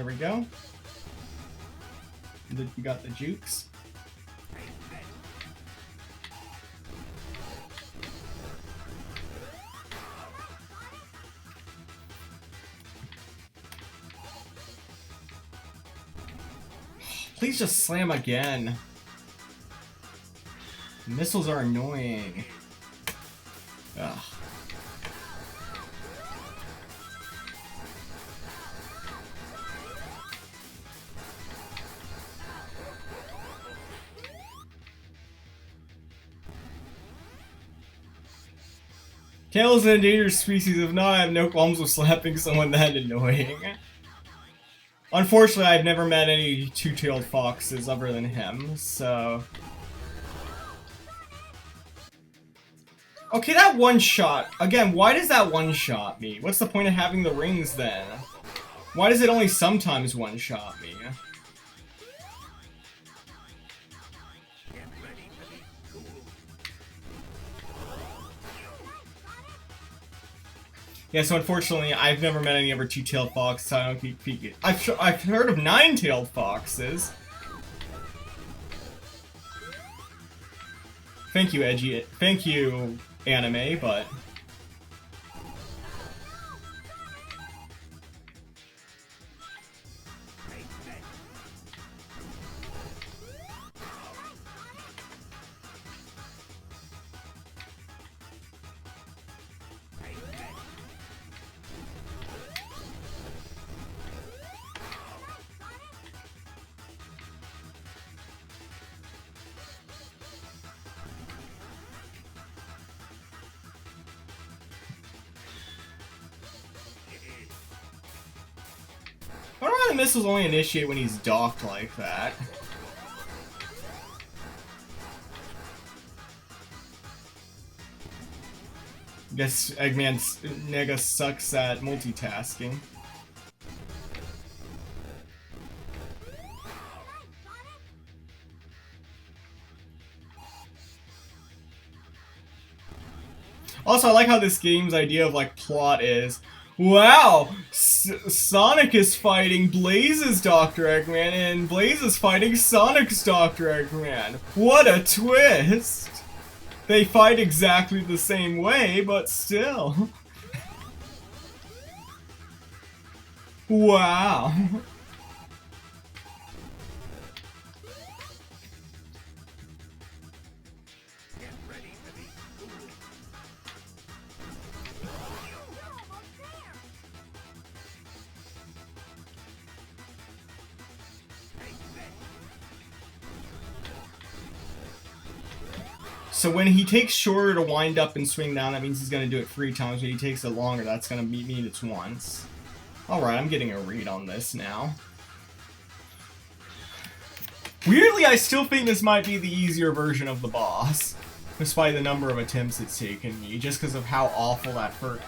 There we go. We got the jukes. Please just slam again. Missiles are annoying. Ugh. Tails an endangered species. If not, I have no qualms with slapping someone that annoying. Unfortunately, I've never met any two-tailed foxes other than him, so... Okay, that one-shot. Again, why does that one-shot me? What's the point of having the rings, then? Why does it only sometimes one-shot me? Yeah, so unfortunately, I've never met any other two-tailed foxes, so I don't keep peeking. I've heard of nine-tailed foxes. Thank you, Edgy. Thank you, anime, but... I wonder why the missiles only initiate when he's docked like that. Guess Eggman's nega sucks at multitasking. Also, I like how this game's idea of, like, plot is, wow, Sonic is fighting Blaze's Dr. Eggman, and Blaze is fighting Sonic's Dr. Eggman. What a twist! They fight exactly the same way, but still. Wow. So when he takes shorter to wind up and swing down, that means he's going to do it 3 times. When he takes it longer, that's going to mean it's once. Alright, I'm getting a read on this now. Weirdly, I still think this might be the easier version of the boss. Despite the number of attempts it's taken me, just because of how awful that hurt.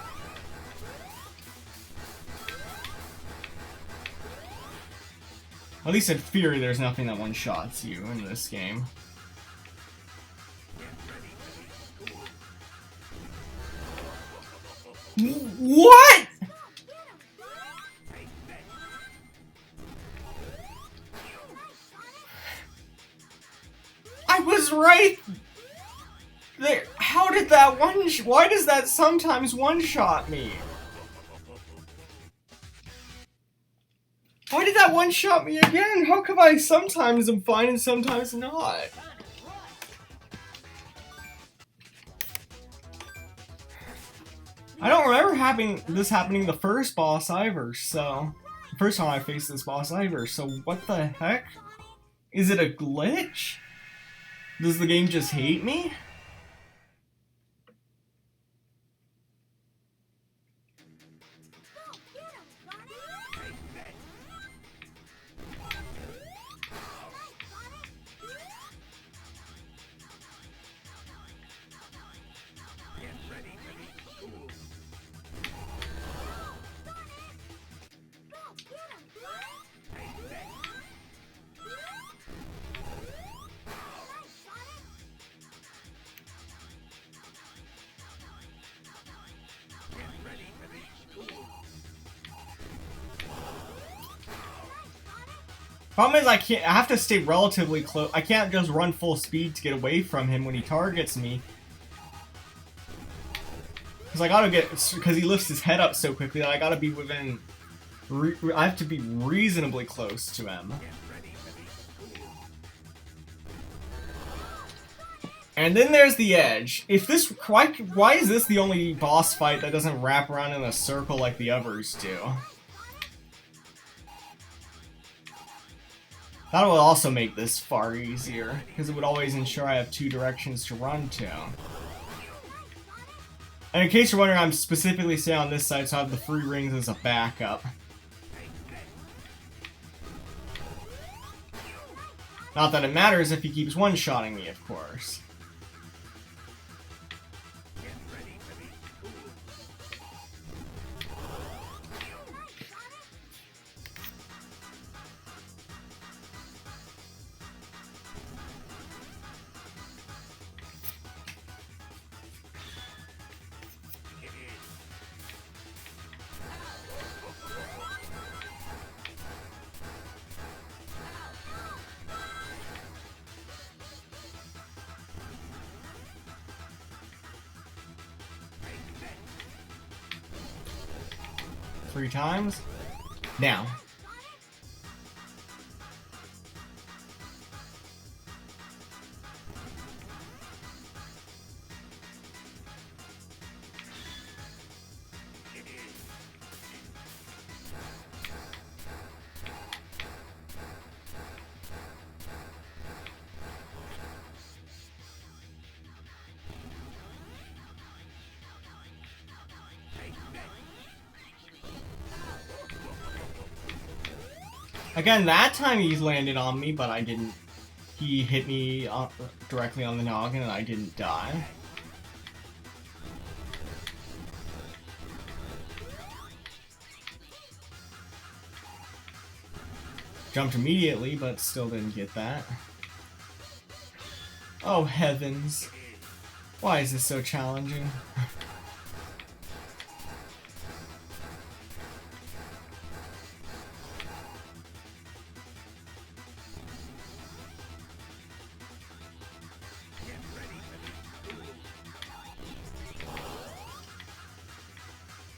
At least in theory, there's nothing that one-shots you in this game. What?! I was right there. How did that why does that sometimes one-shot me? Why did that one-shot me again? How come I sometimes am fine and sometimes not? I don't remember this happening the first boss either, so... The first time I faced this boss either, so what the heck? Is it a glitch? Does the game just hate me? Problem is, I have to stay relatively close. I can't just run full speed to get away from him when he targets me. Because I gotta get, because he lifts his head up so quickly that I gotta be within, I have to be reasonably close to him. And then there's the edge. If this, why is this the only boss fight that doesn't wrap around in a circle like the others do? That would also make this far easier, because it would always ensure I have 2 directions to run to. And in case you're wondering, I'm specifically staying on this side, so I have the 3 rings as a backup. Not that it matters if he keeps one-shotting me, of course. 3 times. Now. Again, that time he landed on me, but I didn't. He hit me directly on the noggin and I didn't die. Jumped immediately, but still didn't get that. Oh heavens. Why is this so challenging?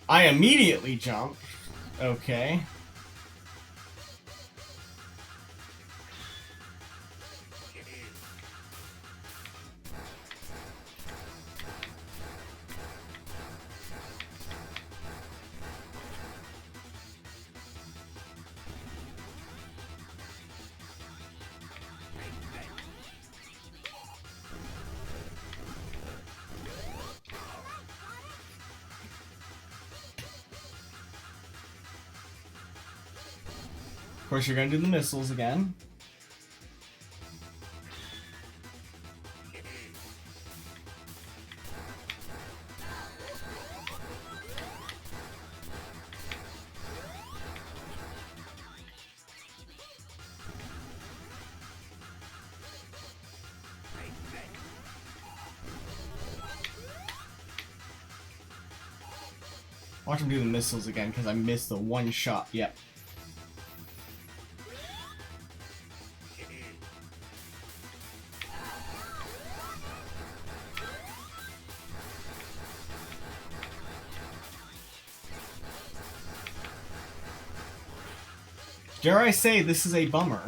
I immediately jumped. Okay. Of course, you're gonna do the missiles again. Watch him do the missiles again, because I missed the one shot. Yep. Dare I say, this is a bummer.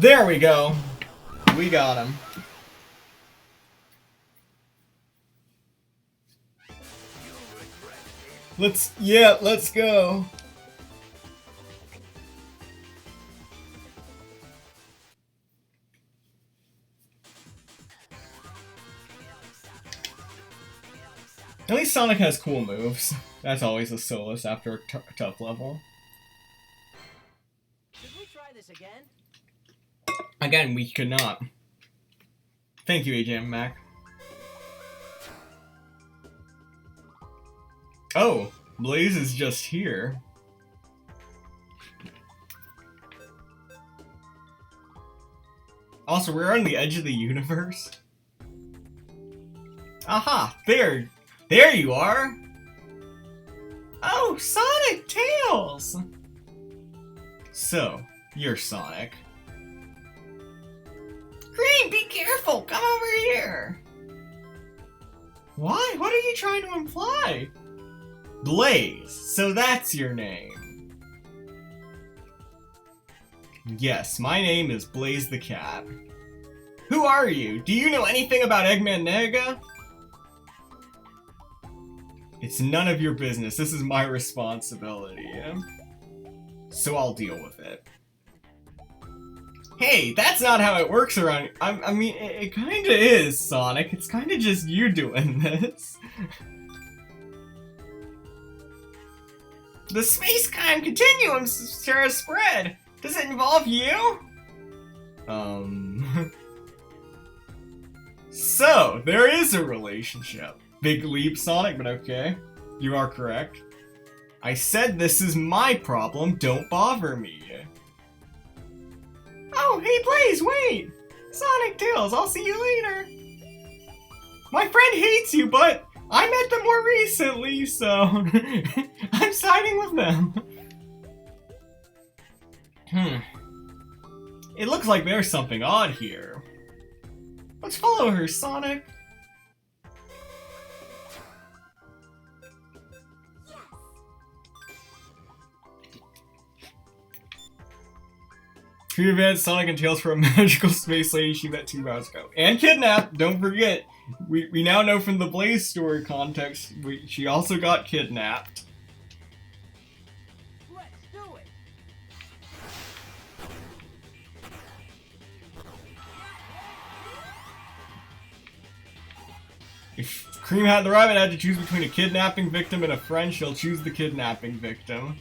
There we go. We got him. Let's go. At least Sonic has cool moves. That's always a solace after a tough level. Should we try this again? Again, we could not. Thank you, Agent Mac. Oh, Blaze is just here. Also, we're on the edge of the universe. Aha! There you are! Oh, Sonic Tails! So, you're Sonic. Green, be careful! Come over here! Why? What are you trying to imply? Blaze, so that's your name. Yes, my name is Blaze the Cat. Who are you? Do you know anything about Eggman Nega? It's none of your business. This is my responsibility. So I'll deal with it. Hey, that's not how it works around. I mean, it kinda is, Sonic. It's kinda just you doing this. The space-time continuum spread. Does it involve you? So, there is a relationship. Big leap, Sonic, but okay. You are correct. I said this is my problem, don't bother me. Oh, hey Blaze, wait! Sonic Tails, I'll see you later. My friend hates you, but I met them more recently, so I'm siding with them. It looks like there's something odd here. Let's follow her, Sonic. To prevent Sonic and Tails from a magical space lady she met 2 hours ago. And kidnapped, don't forget. We now know from the Blaze story context, she also got kidnapped. Let's do it. If Cream had the rabbit had to choose between a kidnapping victim and a friend, she'll choose the kidnapping victim.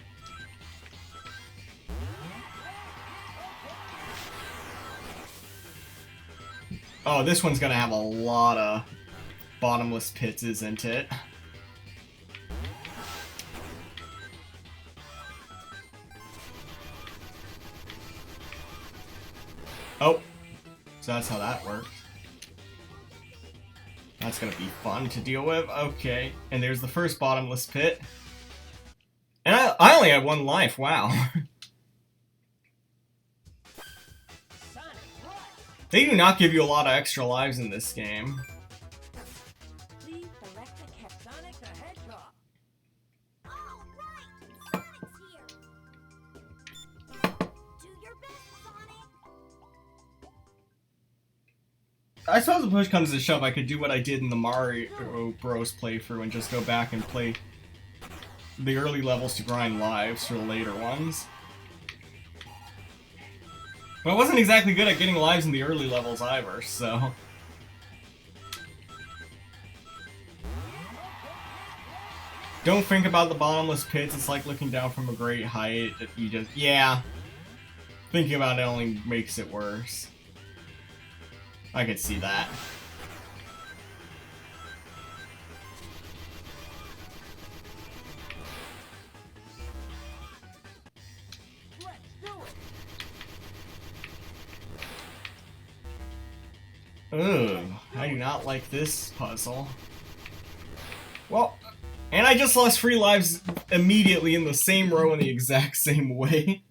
Oh, this one's gonna have a lot of bottomless pits, isn't it? Oh, so that's how that works. That's gonna be fun to deal with. Okay, and there's the first bottomless pit. And I only had 1 life, wow. Sonic, run! They do not give you a lot of extra lives in this game. Please select the character. Sonic the Hedgehog. All right, Sonic's here. Do your best, Sonic. I suppose if push comes to shove, I could do what I did in the Mario Bros playthrough and just go back and play the early levels to grind lives for the later ones. But I wasn't exactly good at getting lives in the early levels either, so... Don't think about the bottomless pits, it's like looking down from a great height. You just... yeah. Thinking about it only makes it worse. I could see that. Let's do it. Ugh, I do not like this puzzle. Well, and I just lost 3 lives immediately in the same row in the exact same way.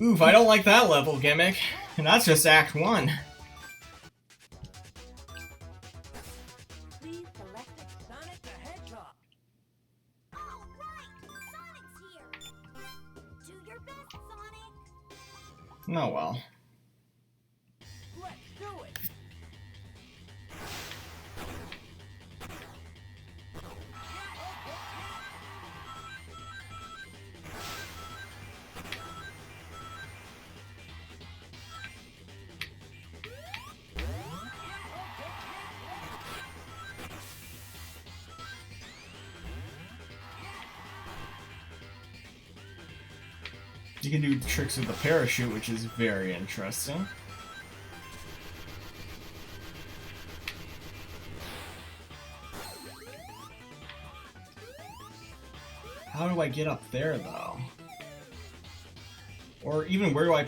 Oof, I don't like that level gimmick. And that's just Act 1. Please select the Sonic the Hedgehog. All right, Sonic's here. Do your best, Sonic. Oh well. Let's do it. You can do tricks with the parachute, which is very interesting. How do I get up there, though? Or even where do I...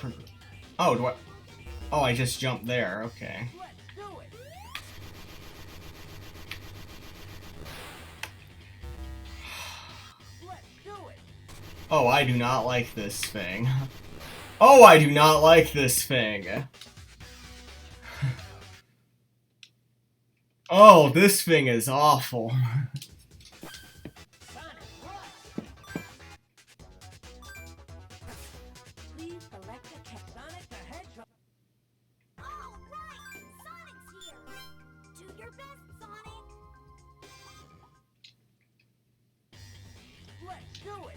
Oh, do I... Oh, I just jumped there. Okay. Let's do it. Let's do it. Oh, I do not like this thing. Oh, I do not like this thing. Oh, this thing is awful. Sonic, rush. Please select a character. Sonic the Hedgehog. All right, Sonic's here. Do your best, Sonic. Let's do it.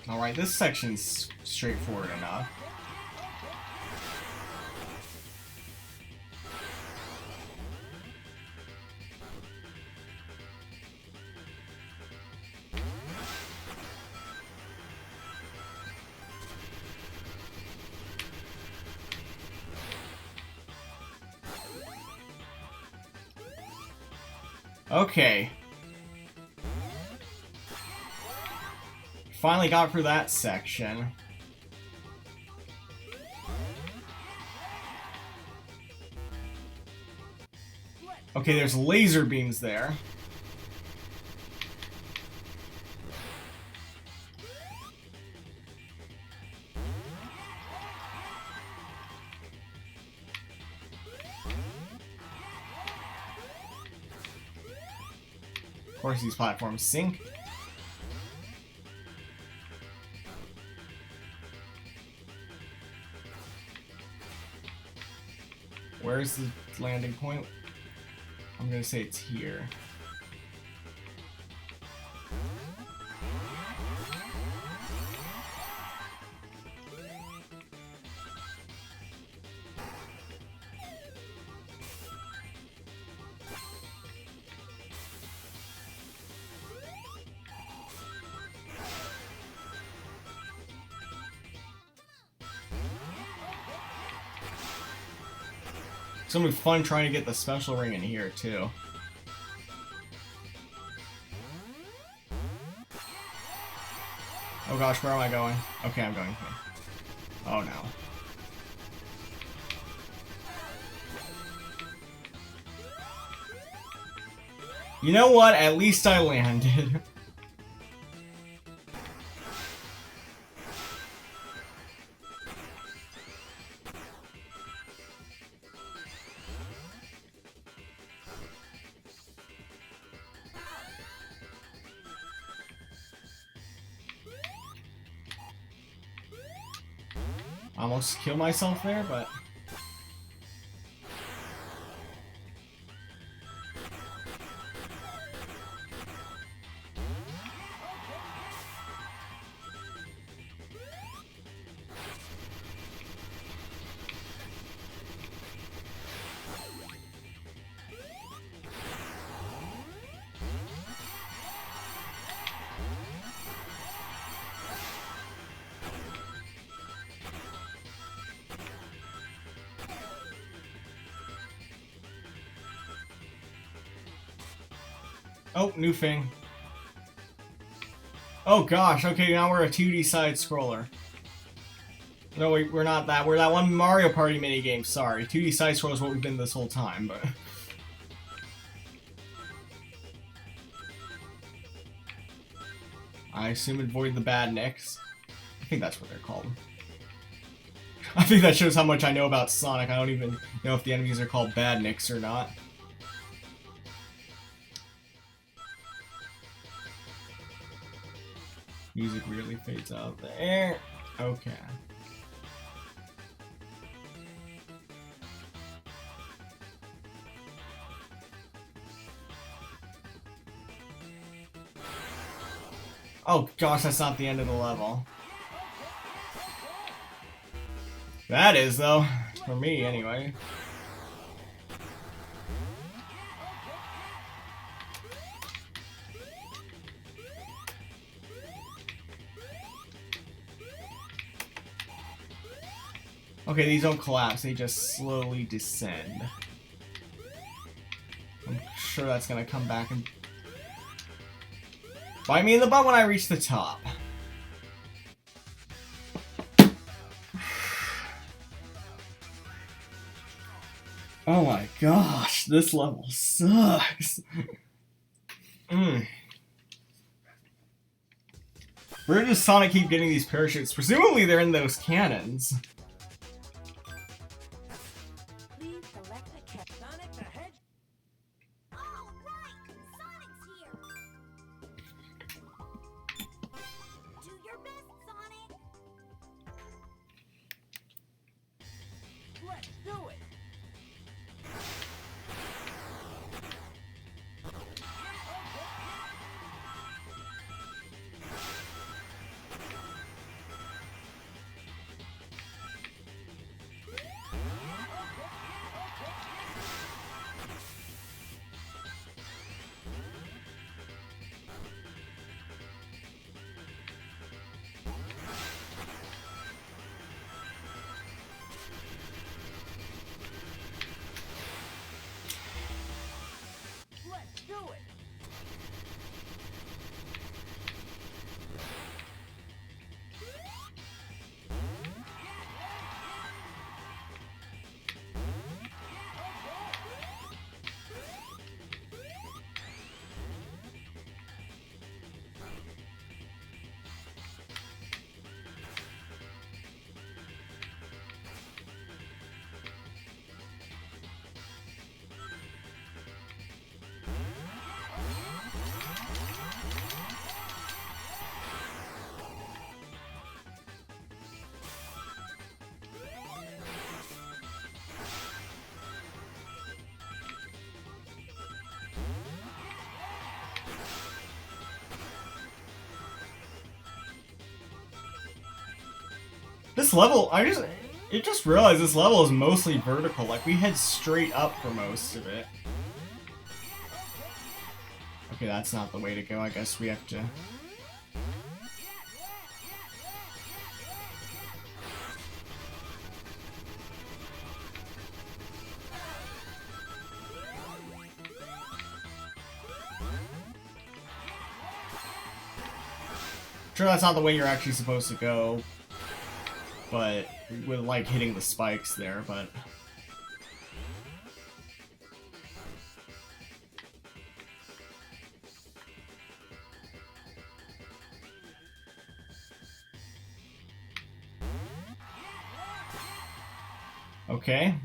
Alright, this section's straightforward enough. Okay. Finally got through that section. Okay, there's laser beams there. Of course, these platforms sink. Where's the landing point? I'm gonna say it's here. It's gonna be fun trying to get the special ring in here, too. Oh gosh, where am I going? Okay, I'm going here. Oh no. You know what? At least I landed. Almost killed myself there, but... Oh, new thing. Oh gosh, okay, now we're a 2D side scroller. No, wait, we're not that. We're that one Mario Party minigame, sorry. 2D side scroller is what we've been this whole time, but... I assume avoid the badniks. I think that's what they're called. I think that shows how much I know about Sonic. I don't even know if the enemies are called badniks or not. Music really fades out there. Okay. Oh gosh, that's not the end of the level. That is, though. Let's For me, anyway. Okay, these don't collapse, they just slowly descend. I'm sure that's gonna come back and bite me in the butt when I reach the top. Oh my gosh, this level sucks. Where does Sonic keep getting these parachutes? Presumably they're in those cannons. Please select a character. Sonic the Hedgehog. All right, Sonic's here. Do your best, Sonic. Let's do it. Let's do it. This level, I just realized this level is mostly vertical, like we head straight up for most of it. Okay, that's not the way to go, I guess we have to... Sure, that's not the way you're actually supposed to go. But with like hitting the spikes there, but okay.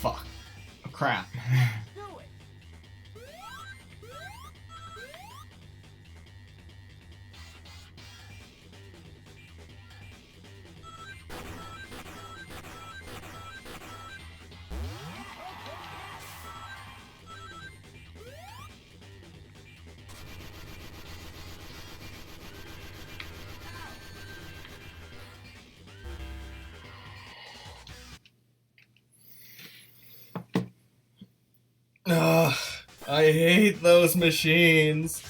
Fuck. Oh, crap. Do it. Ugh, I hate those machines.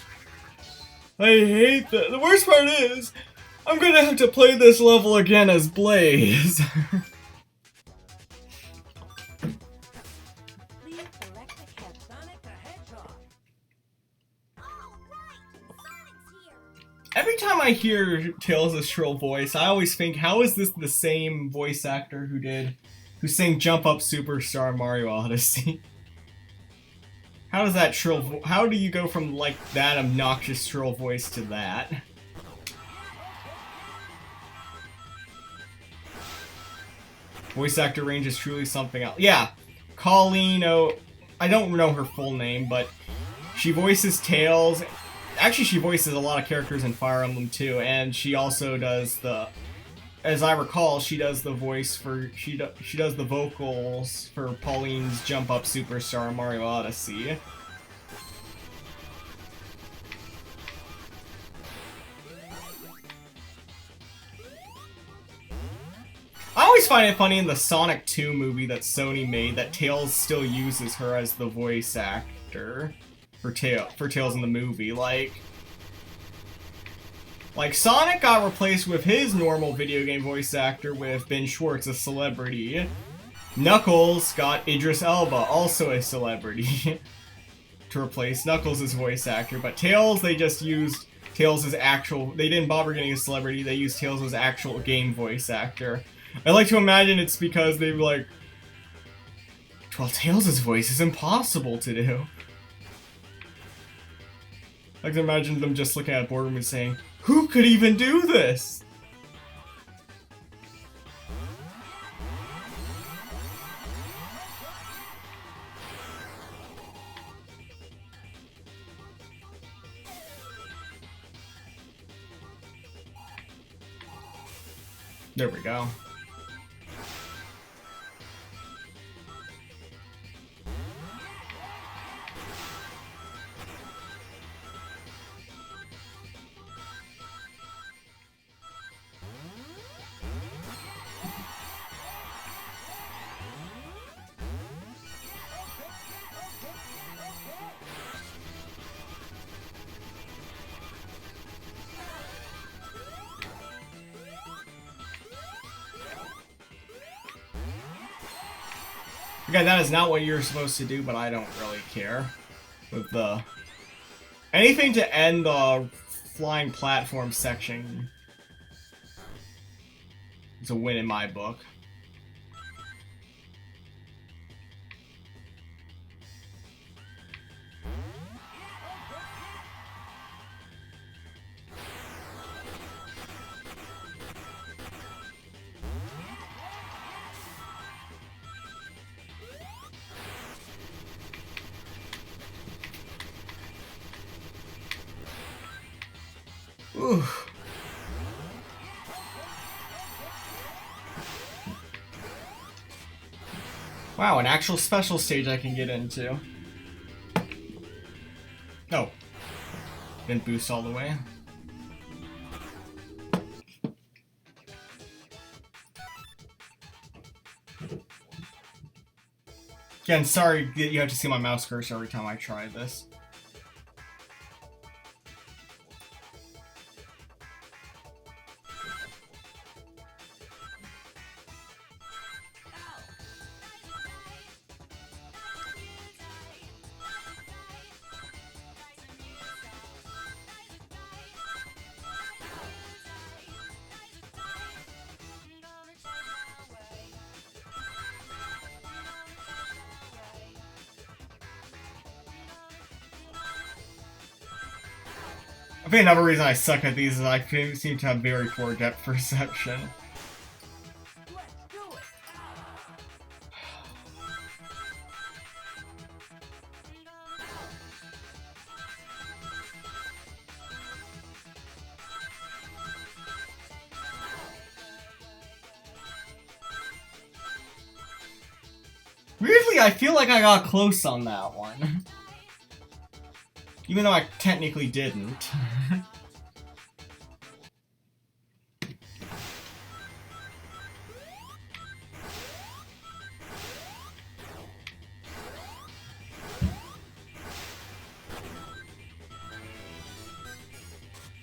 I hate that. The worst part is, I'm gonna have to play this level again as Blaze. Please select a character. Sonic the Hedgehog. All right, Sonic's here. Every time I hear Tails' shrill voice, I always think, how is this the same voice actor who sang Jump Up Superstar in Mario Odyssey? How does that how do you go from, like, that obnoxious shrill voice to that? Voice actor range is truly something else. Yeah, Colleen I don't know her full name, but she voices Tails. Actually, she voices a lot of characters in Fire Emblem too, and she also does the as I recall, she does the voice for she does the vocals for Pauline's Jump Up Superstar Mario Odyssey. I always find it funny in the Sonic 2 movie that Sony made that Tails still uses her as the voice actor for Tails in the movie. Like Sonic got replaced with his normal video game voice actor with Ben Schwartz, a celebrity. Knuckles got Idris Elba, also a celebrity, to replace Knuckles' voice actor. But Tails, they just used Tails' actual... They didn't bother getting a celebrity, they used Tails' actual game voice actor. I like to imagine it's because they were like, well, Tails' voice is impossible to do. I can imagine them just looking at a boardroom and saying, who could even do this? There we go. Okay, that is not what you're supposed to do, but I don't really care. With the... Anything to end the flying platform section is a win in my book. Ooh. Wow, an actual special stage I can get into. Oh. Didn't boost all the way. Again, sorry that you have to see my mouse cursor every time I try this. I think another reason I suck at these is I seem to have very poor depth perception. Let's do it. Weirdly, I feel like I got close on that one. Even though I technically didn't.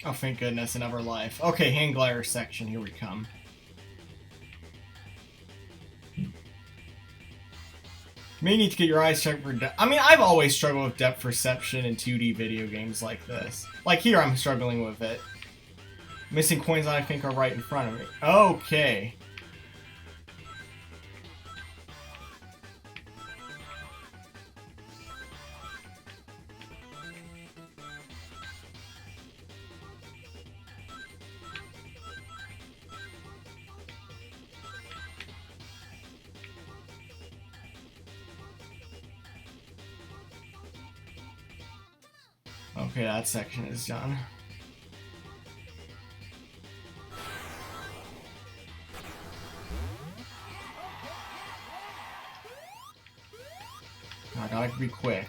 Oh, thank goodness, another life. Okay, hand glider section, here we come. May need to get your eyes checked for depth. I mean, I've always struggled with depth perception in 2D video games like this. Like here, I'm struggling with it. Missing coins I think are right in front of me. Okay. Okay, that section is done. Gotta be quick.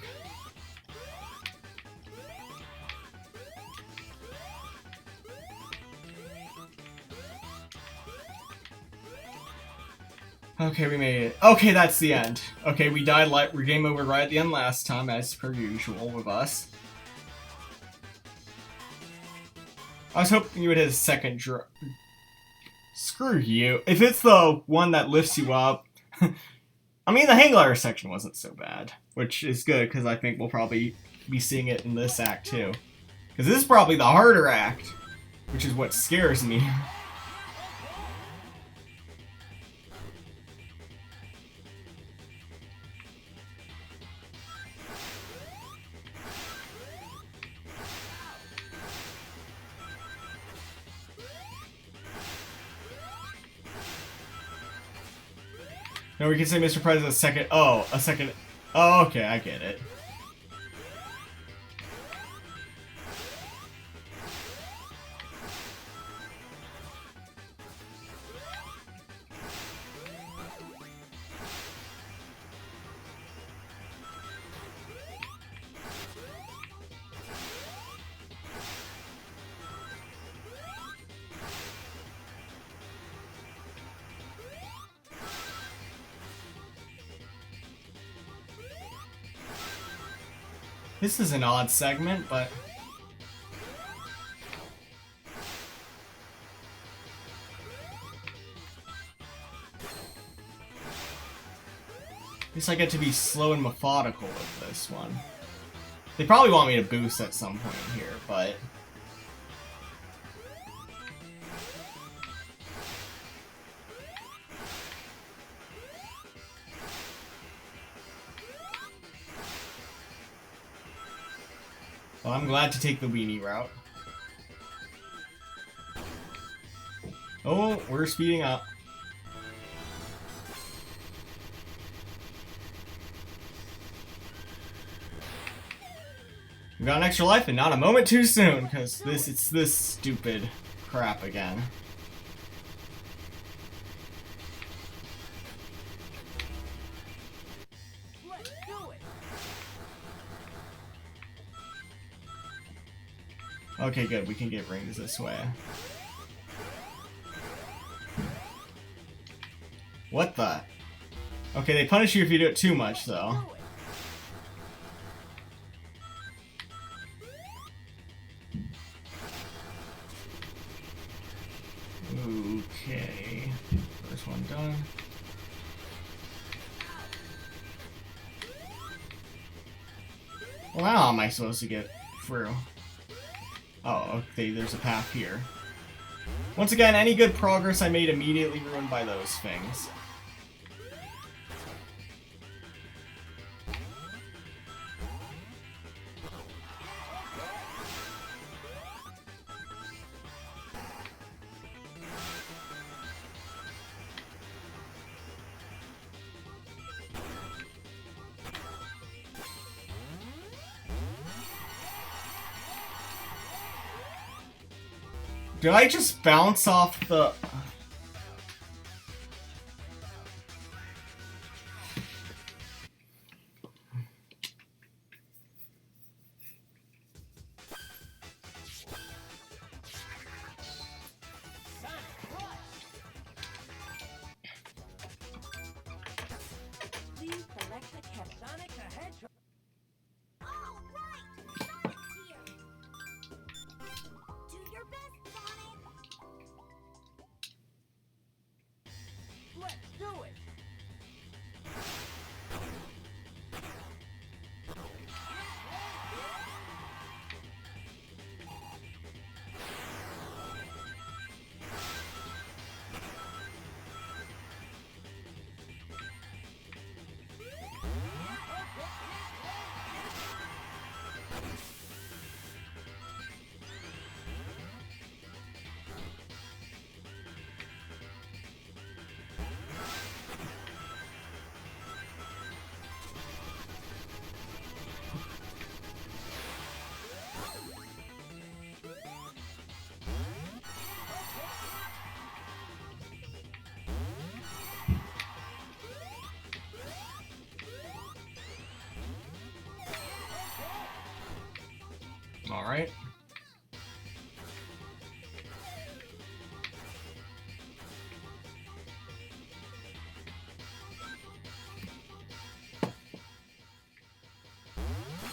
Okay, we made it. Okay, that's the end. Okay, we died we're game over right at the end last time, as per usual with us. I was hoping you would hit a second drop. Screw you. If it's the one that lifts you up... I mean, the hang glider section wasn't so bad. Which is good, because I think we'll probably be seeing it in this act, too. Because this is probably the harder act. Which is what scares me. No, we can say Mr. President's second. Oh, a second. Oh, okay, I get it. This is an odd segment, but... At least I get to be slow and methodical with this one. They probably want me to boost at some point here, but... Well, I'm glad to take the weenie route. Oh, we're speeding up. We got an extra life and not a moment too soon, because it's this stupid crap again. Let's do it. Okay, good. We can get rings this way. What the? Okay, they punish you if you do it too much, though. Okay. First one done. Well, how am I supposed to get through? Oh, okay, there's a path here. Once again, any good progress I made immediately ruined by those things. Did I just bounce off the... Please select the character. Sonic the Hedgehog. All right, Sonic's here. Do your best, Sonic. Let's do it.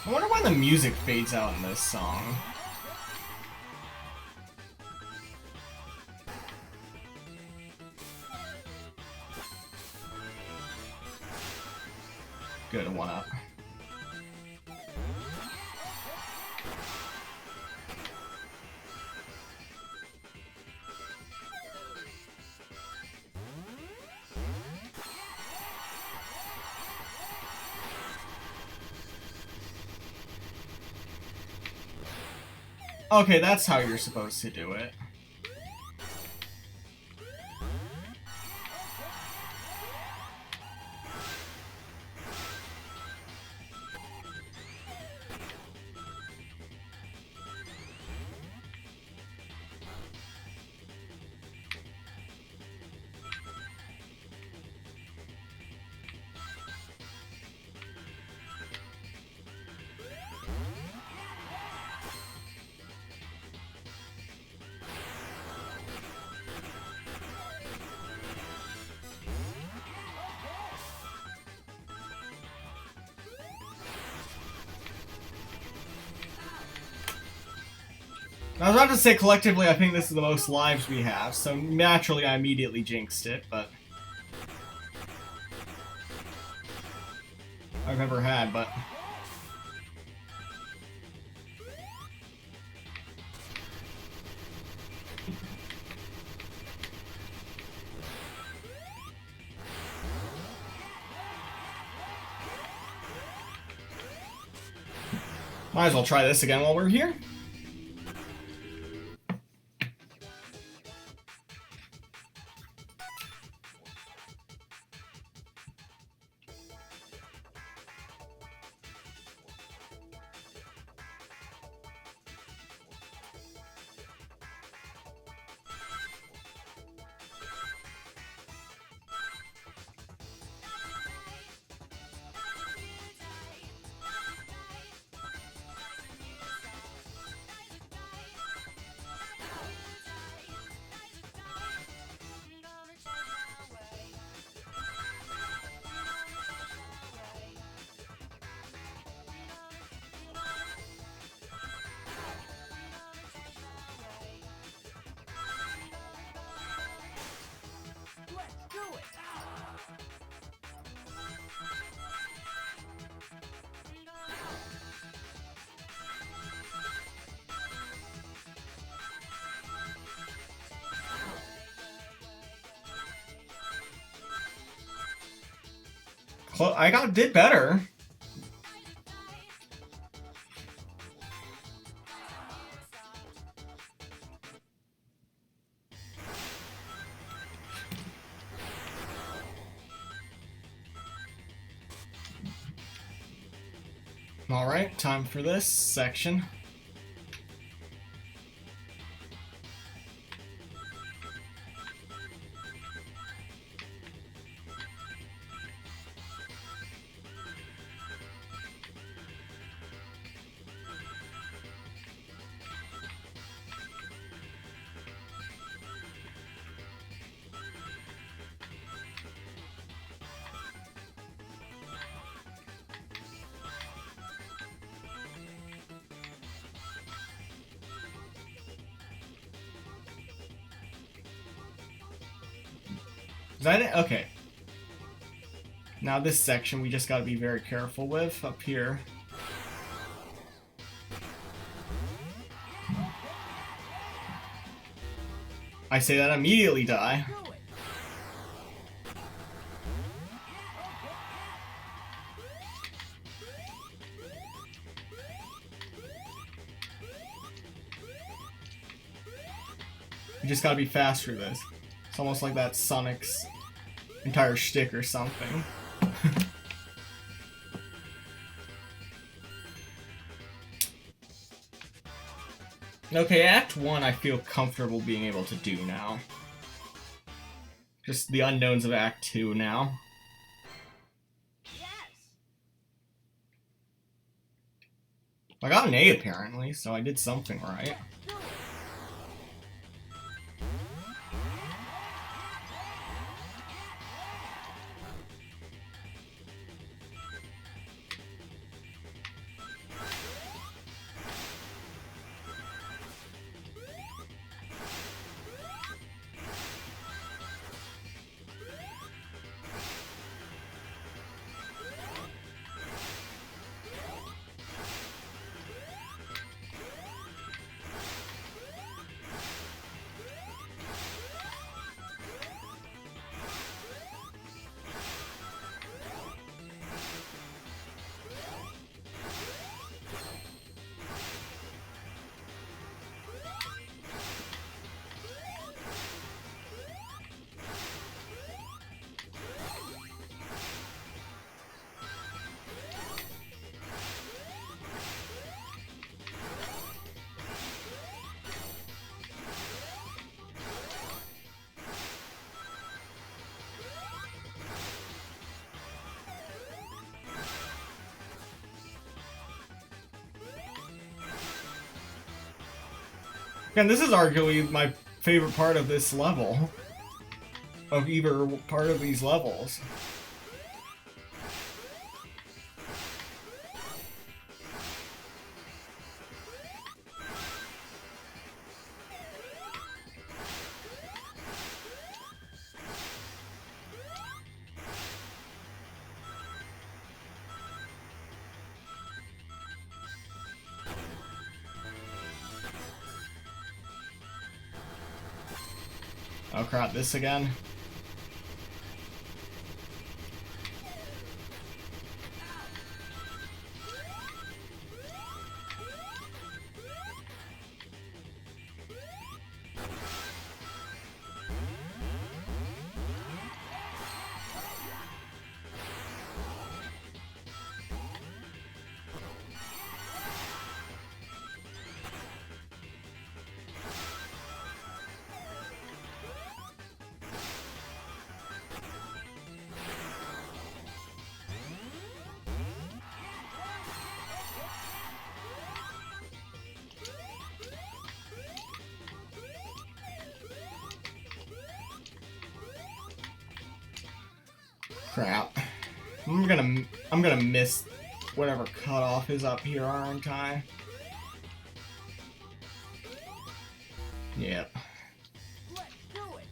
I wonder why the music fades out in this song. Good, a 1-up. Okay, that's how you're supposed to do it. I was about to say collectively I think this is the most lives we have, so naturally I immediately jinxed it, but I've ever had, but might as well try this again while we're here. Let's do it. Did better. Alright, time for this section. Is that it? Okay. Now this section we just gotta be very careful with up here. I say that immediately die. Do it. You just gotta be fast for this. It's almost like that Sonic's entire shtick or something. Okay, Act 1 I feel comfortable being able to do now. Just the unknowns of Act 2 now. Yes. I got an A apparently, so I did something right. Do it. Again, this is arguably my favorite part of this level. Of either part of these levels. Oh crap, this again? Crap. I'm gonna miss whatever cutoff is up here, aren't I? Yep. Let's do it.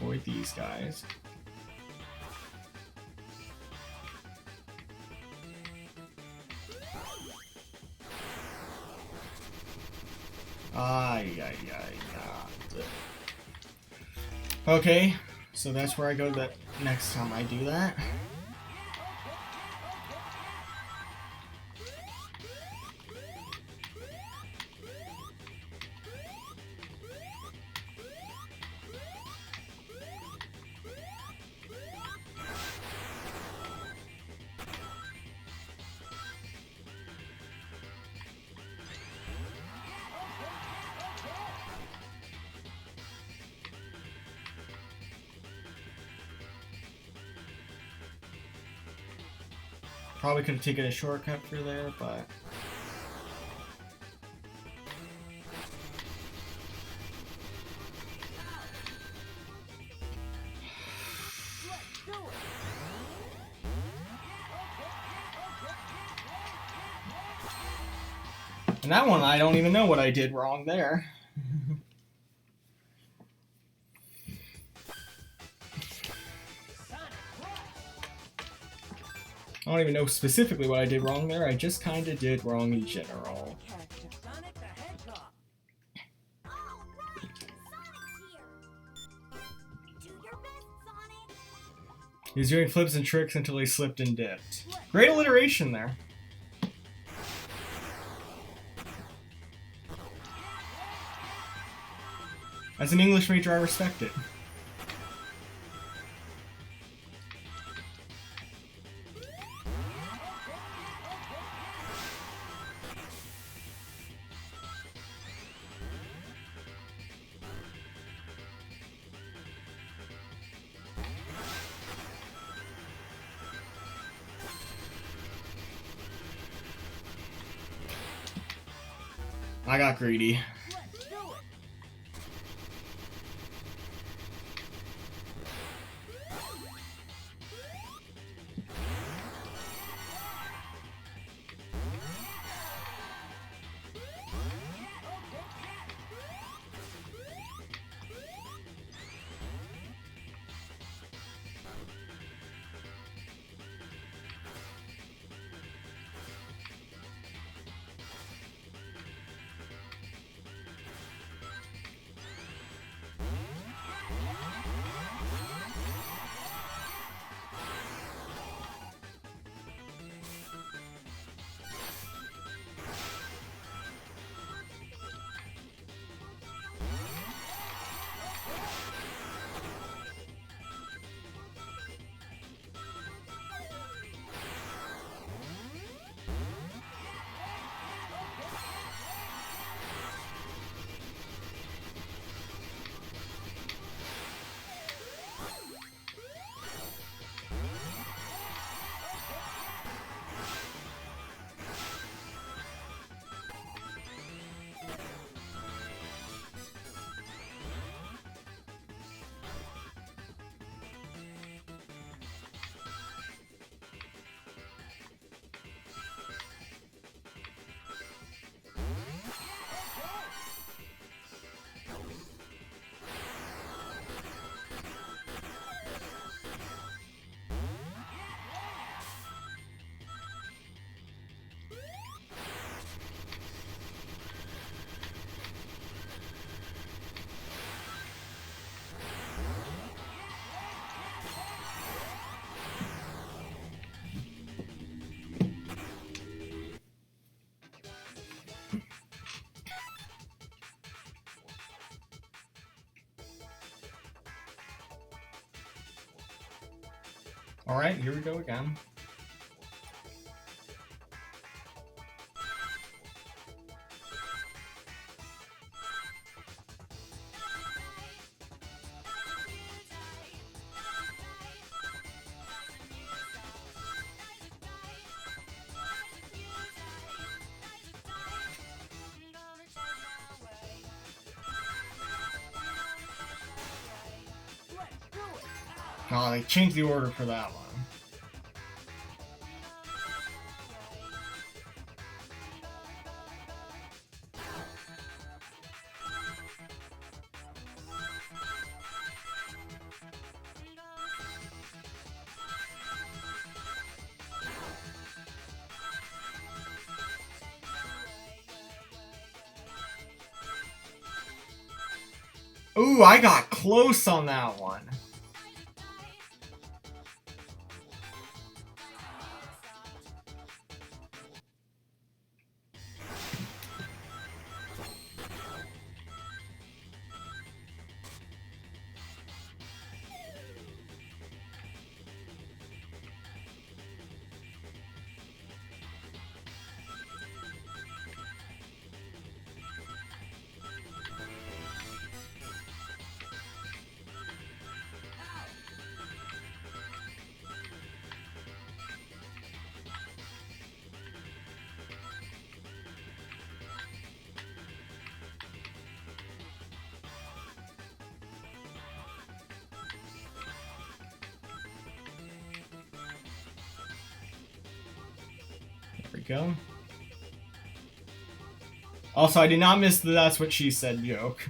Avoid these guys. Ay, ay, ay, ay. Okay, so that's where I go the next time I do that. Probably could have taken a shortcut through there, but... Let's do it. And that one, I don't even know what I did wrong there. I don't even know specifically what I did wrong there, I just kinda did wrong in general. Character. Sonic the Hedgehog. All right, Sonic's here. Do your best, Sonic. He was doing flips and tricks until he slipped and dipped. Great alliteration there. As an English major, I respect it. I got greedy. Let's do it. Alright, here we go again. Let's do it. Oh, they changed the order for that one. Ooh, I got close on that one. There we go. Also, I did not miss the "that's what she said" joke.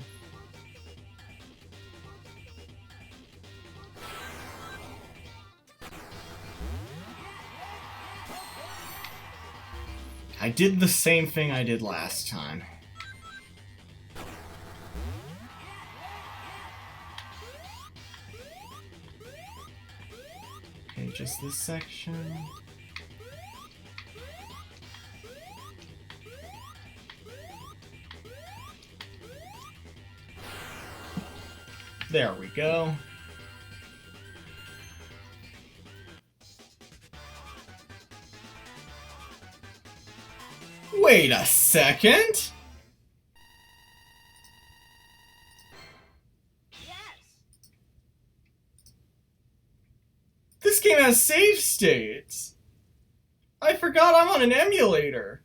I did the same thing I did last time. Okay, just this section. There we go. Wait a second! Yes. This game has save states! I forgot I'm on an emulator!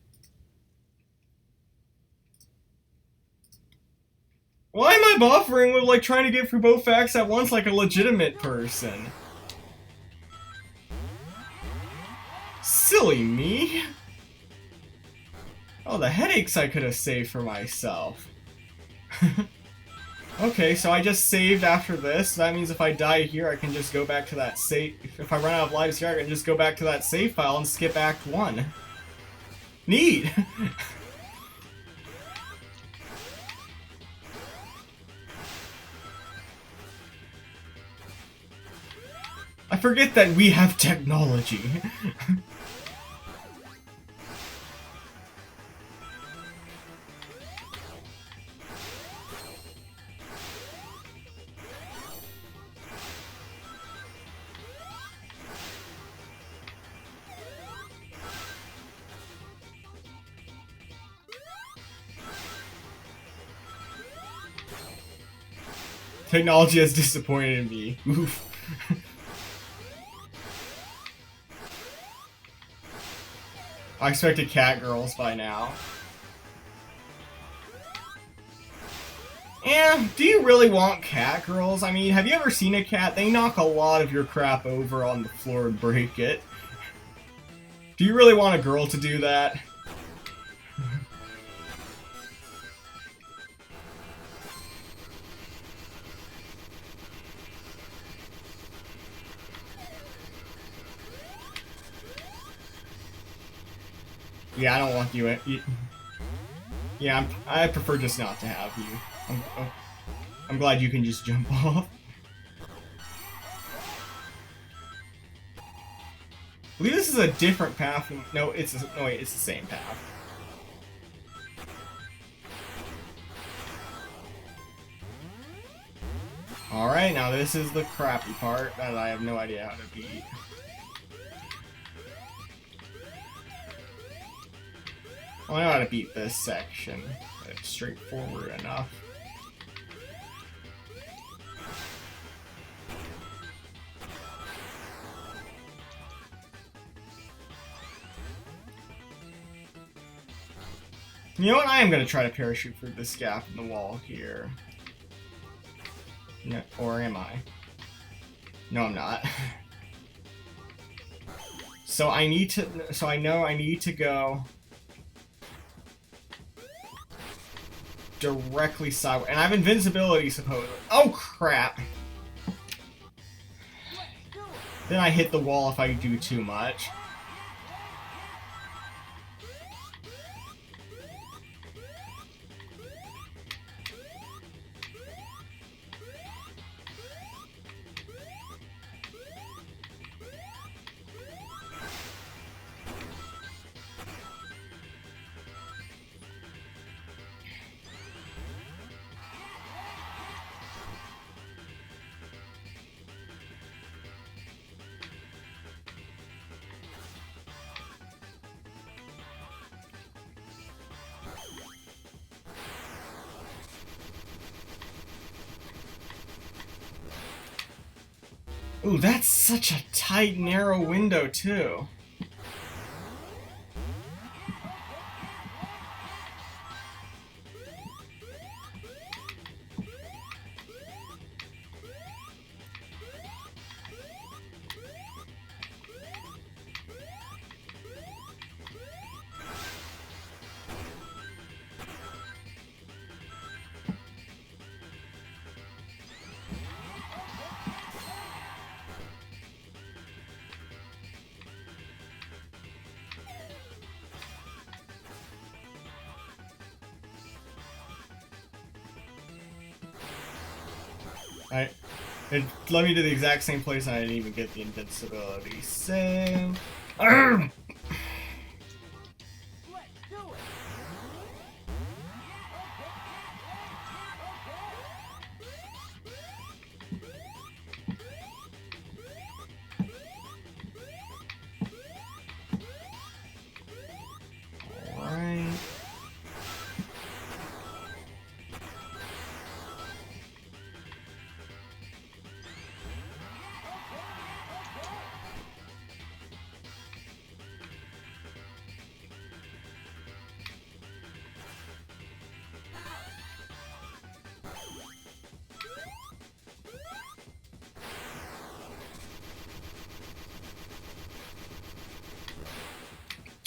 Why am I buffering with, like, trying to get through both facts at once like a legitimate person? Silly me! Oh, the headaches I could have saved for myself. Okay, so I just saved after this. That means if I die here, I can just go back to that save. If I run out of lives here, I can just go back to that save file and skip Act 1. Neat! I forget that we have technology. Technology has disappointed me. Oof. I expected cat girls by now. Yeah, do you really want cat girls? I mean, have you ever seen a cat? They knock a lot of your crap over on the floor and break it. Do you really want a girl to do that? Yeah, I don't want you. Yeah, I prefer just not to have you. I'm glad you can just jump off. I believe this is a different path. No, it's no wait, it's the same path. Alright, now this is the crappy part that I have no idea how to beat. Well, I know how to beat this section. It's straightforward enough. You know what? I am going to try to parachute through this gap in the wall here. No, or am I? No, I'm not. So I need to. So I know I need to go directly sideways, and I have invincibility supposedly. Oh crap! Then I hit the wall if I do too much. Ooh, that's such a tight, narrow window, too. It led me to the exact same place and I didn't even get the invincibility. So... Arrgh! Alright.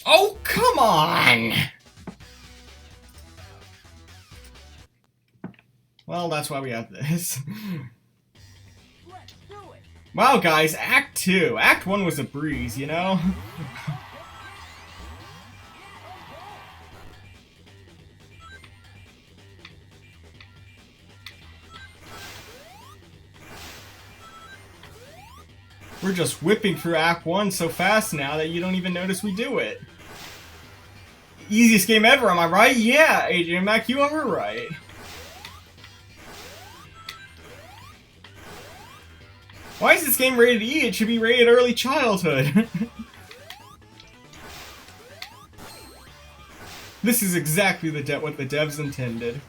Oh, come on! Well, that's why we have this. Let's do it. Wow, guys, Act 2. Act 1 was a breeze, you know? We're just whipping through Act 1 so fast now that you don't even notice we do it. Easiest game ever, am I right? Yeah, Adrian Mac, you are right. Why is this game rated E? It should be rated early childhood. This is exactly what the devs intended.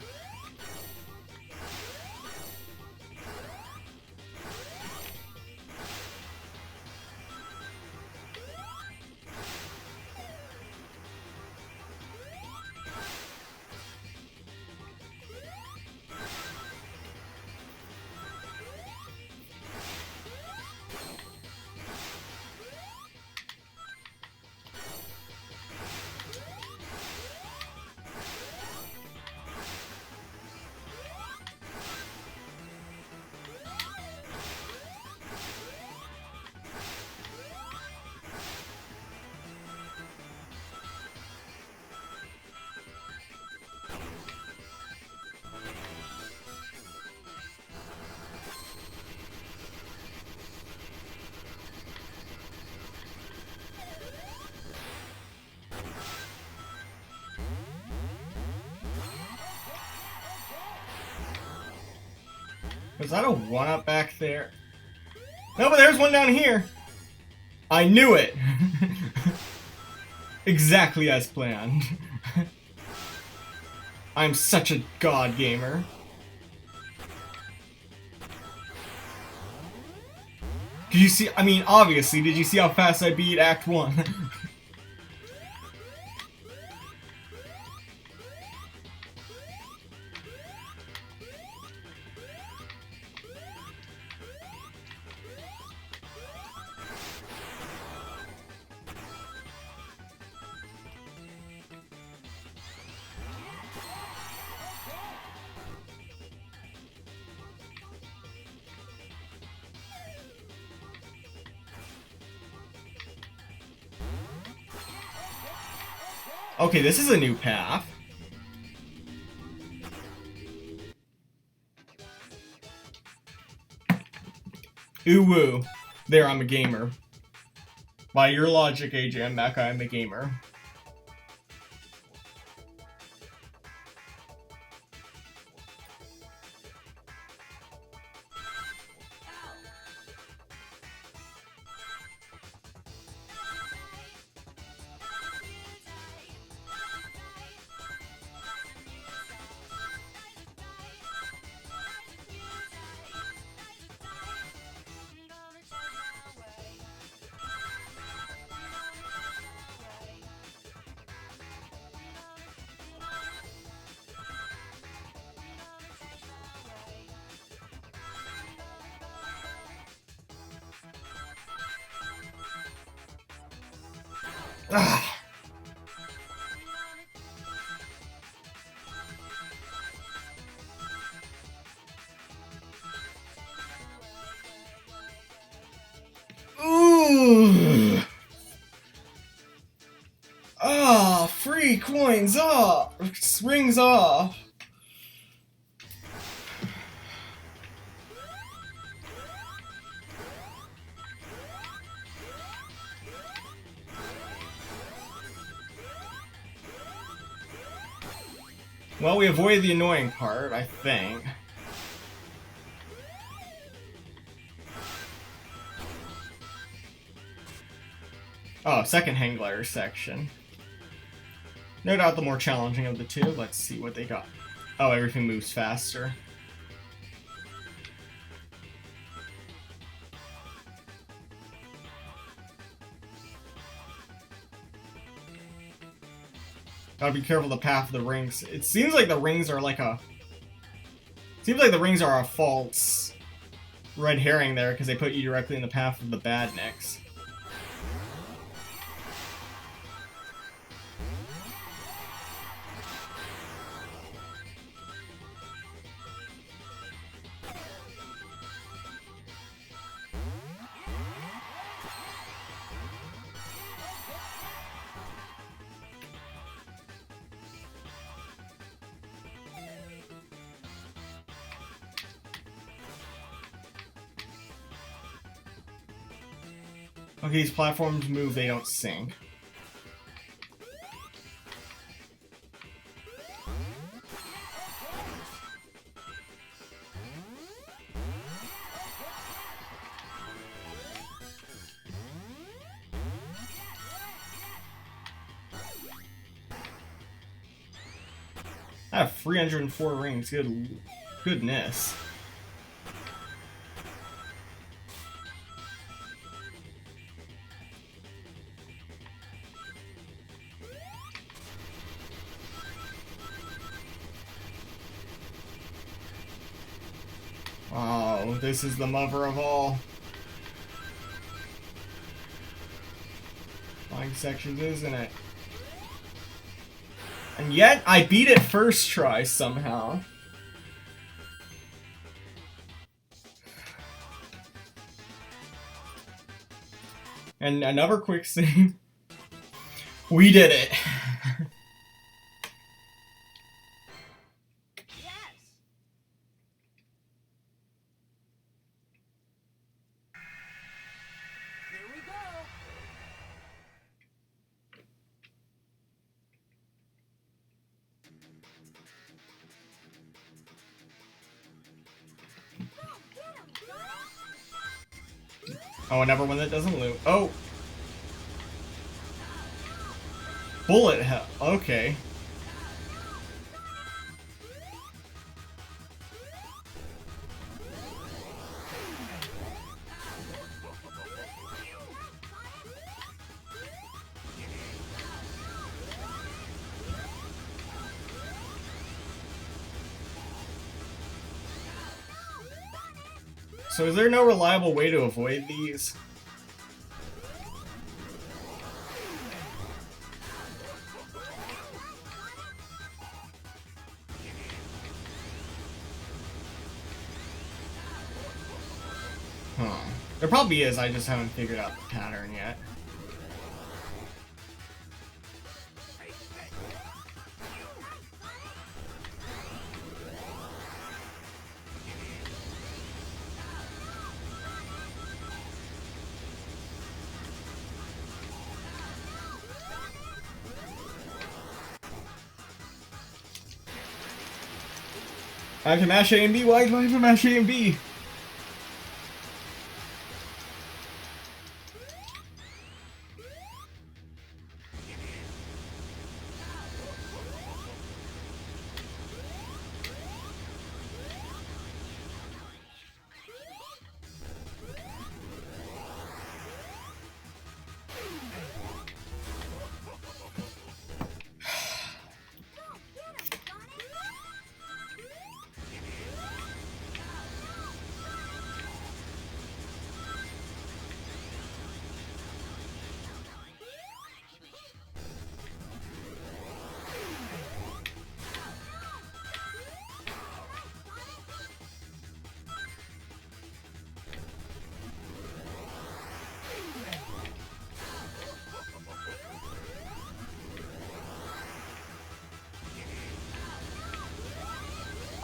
Was that a 1-up back there? No, but there's one down here! I knew it! Exactly as planned. I'm such a god gamer. Did you see? I mean, obviously, did you see how fast I beat Act 1? Okay, this is a new path. Ooh woo. There, I'm a gamer. By your logic, AJ Mecca, I'm a gamer. Ah. Ooh. Ah, free coins off. Rings off. Well, we avoided the annoying part, I think. Oh, second hang glider section. No doubt the more challenging of the two. Let's see what they got. Oh, everything moves faster. Gotta be careful the path of the rings. It seems like the rings are like a... Seems like the rings are a false red herring there, because they put you directly in the path of the badniks. Okay, these platforms move, they don't sink. I have 304 rings, goodness. Oh, this is the mother of all flying sections, isn't it? And yet, I beat it first try somehow. And another quick save. We did it. Here we go. Oh, another one that doesn't loot. Oh! Bullet hell. Okay. So is there no reliable way to avoid these? Huh. There probably is, I just haven't figured out the pattern yet. I have to mash A and B? Why do I have to mash A and B?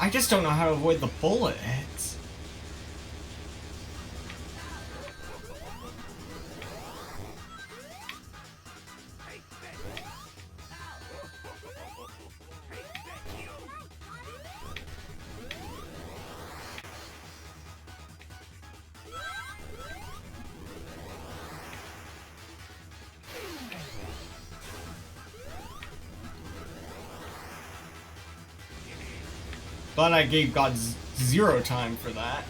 I just don't know how to avoid the bullet hits. But I gave God zero time for that.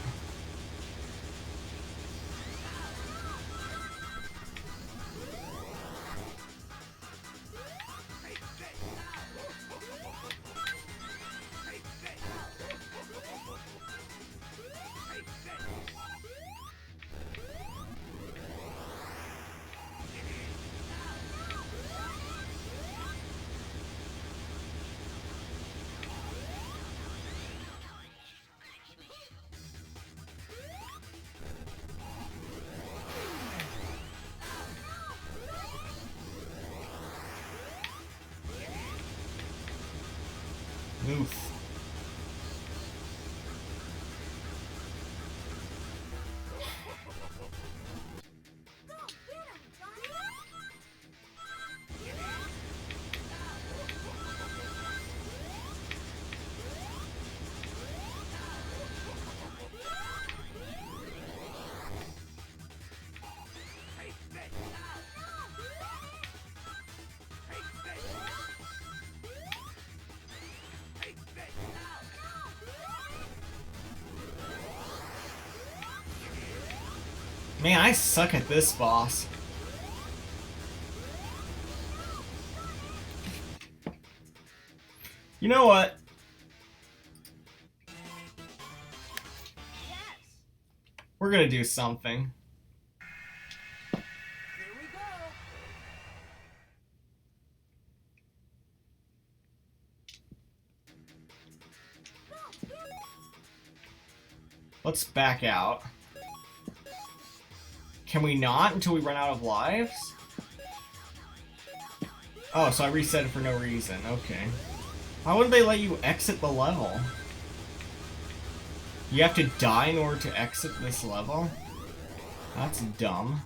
Oof. Man, I suck at this boss. You know what? We're gonna do something. Here we go. Let's back out. Can we not until we run out of lives? Oh, so I reset it for no reason. Okay. Why wouldn't they let you exit the level? You have to die in order to exit this level? That's dumb.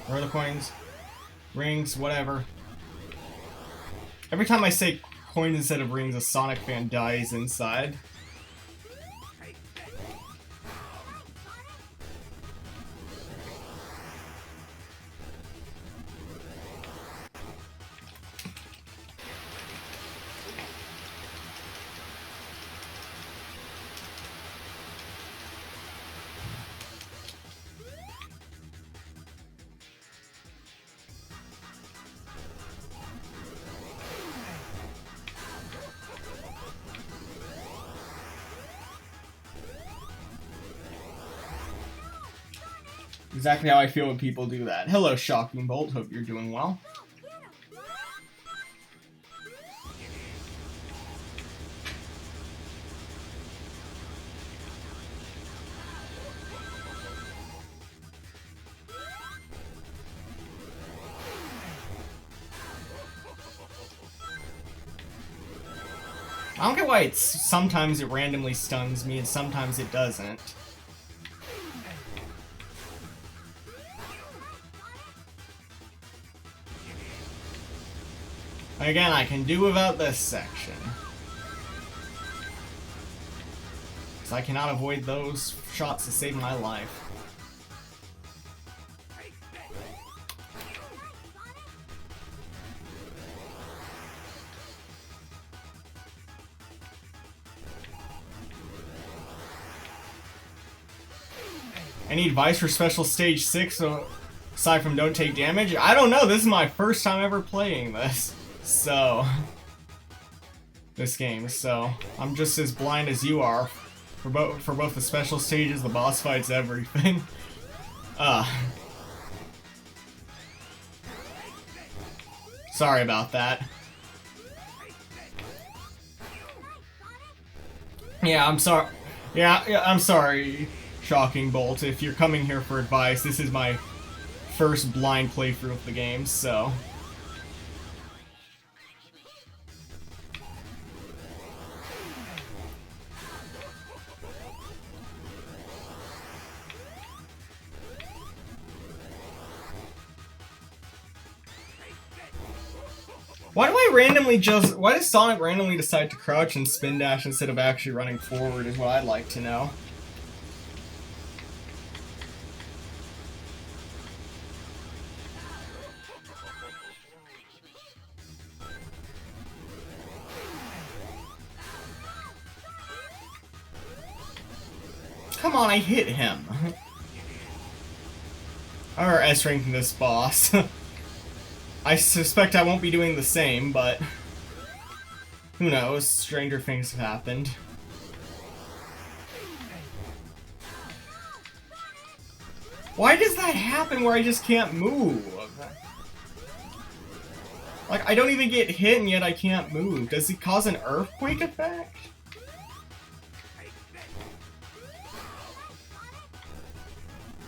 Where are the coins? Rings, whatever. Every time I say coins instead of rings, a Sonic fan dies inside. Exactly how I feel when people do that. Hello, Shocking Bolt. Hope you're doing well. I don't get why it's sometimes it randomly stuns me and sometimes it doesn't. Again, I can do without this section. Because I cannot avoid those shots to save my life. Any advice for special stage 6 so aside from don't take damage? I don't know, this is my first time ever playing this. So this game, so I'm just as blind as you are for both the special stages, the boss fights, everything. Sorry about that. Yeah, I'm sorry. Yeah, I'm sorry, Shocking Bolt. If you're coming here for advice, this is my first blind playthrough of the game, so. Why does Sonic randomly decide to crouch and spin dash instead of actually running forward is what I'd like to know. Come on, I hit him. Or S-ranking this boss. I suspect I won't be doing the same, but who knows? Stranger things have happened. Why does that happen where I just can't move? Like, I don't even get hit and yet I can't move. Does it cause an earthquake effect?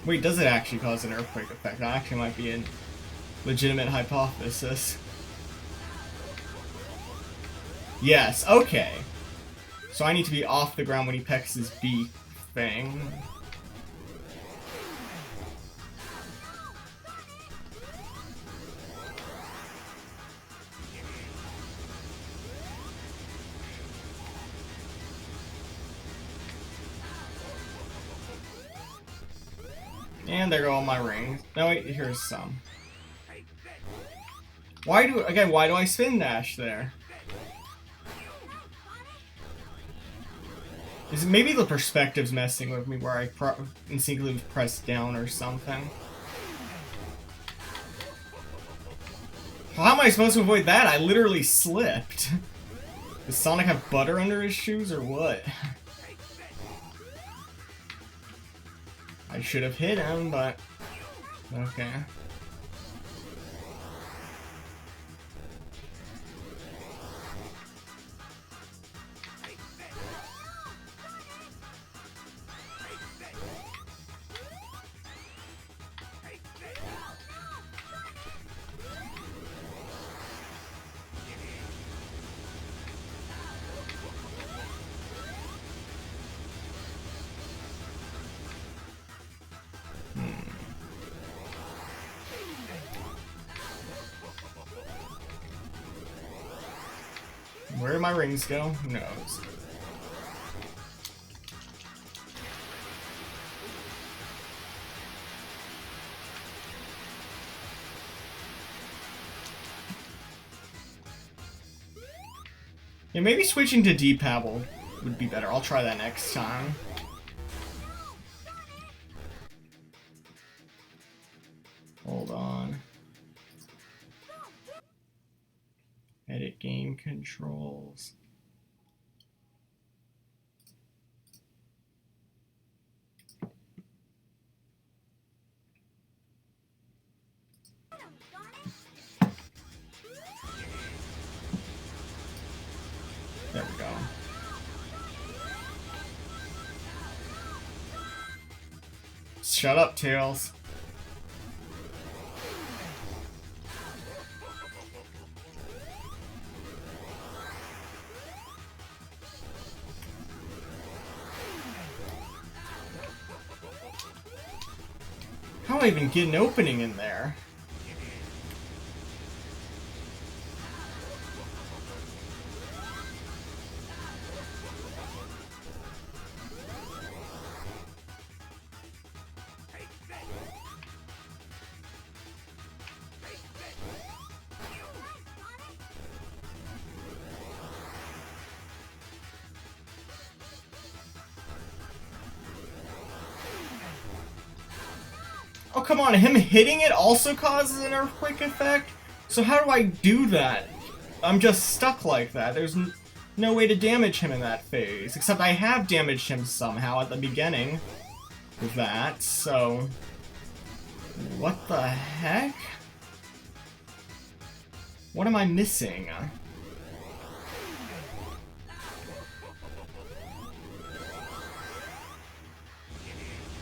Wait, does it actually cause an earthquake effect? That actually might be a legitimate hypothesis. Yes, okay. So I need to be off the ground when he pecks his beak thing. And there go all my rings. No, wait, here's some. Why do I spin dash there? Is it maybe the perspective's messing with me where I instinctively pressed down or something? How am I supposed to avoid that? I literally slipped. Does Sonic have butter under his shoes or what? I should have hit him, but okay. Where did my rings go? Who knows? Yeah, maybe switching to D-pad would be better. I'll try that next time. Hold on. Edit game controls. There we go. Shut up, Tails. How do I even get an opening in there? Oh, come on, him hitting it also causes an earthquake effect? So how do I do that? I'm just stuck like that. There's no way to damage him in that phase. Except I have damaged him somehow at the beginning with that, so... What the heck? What am I missing?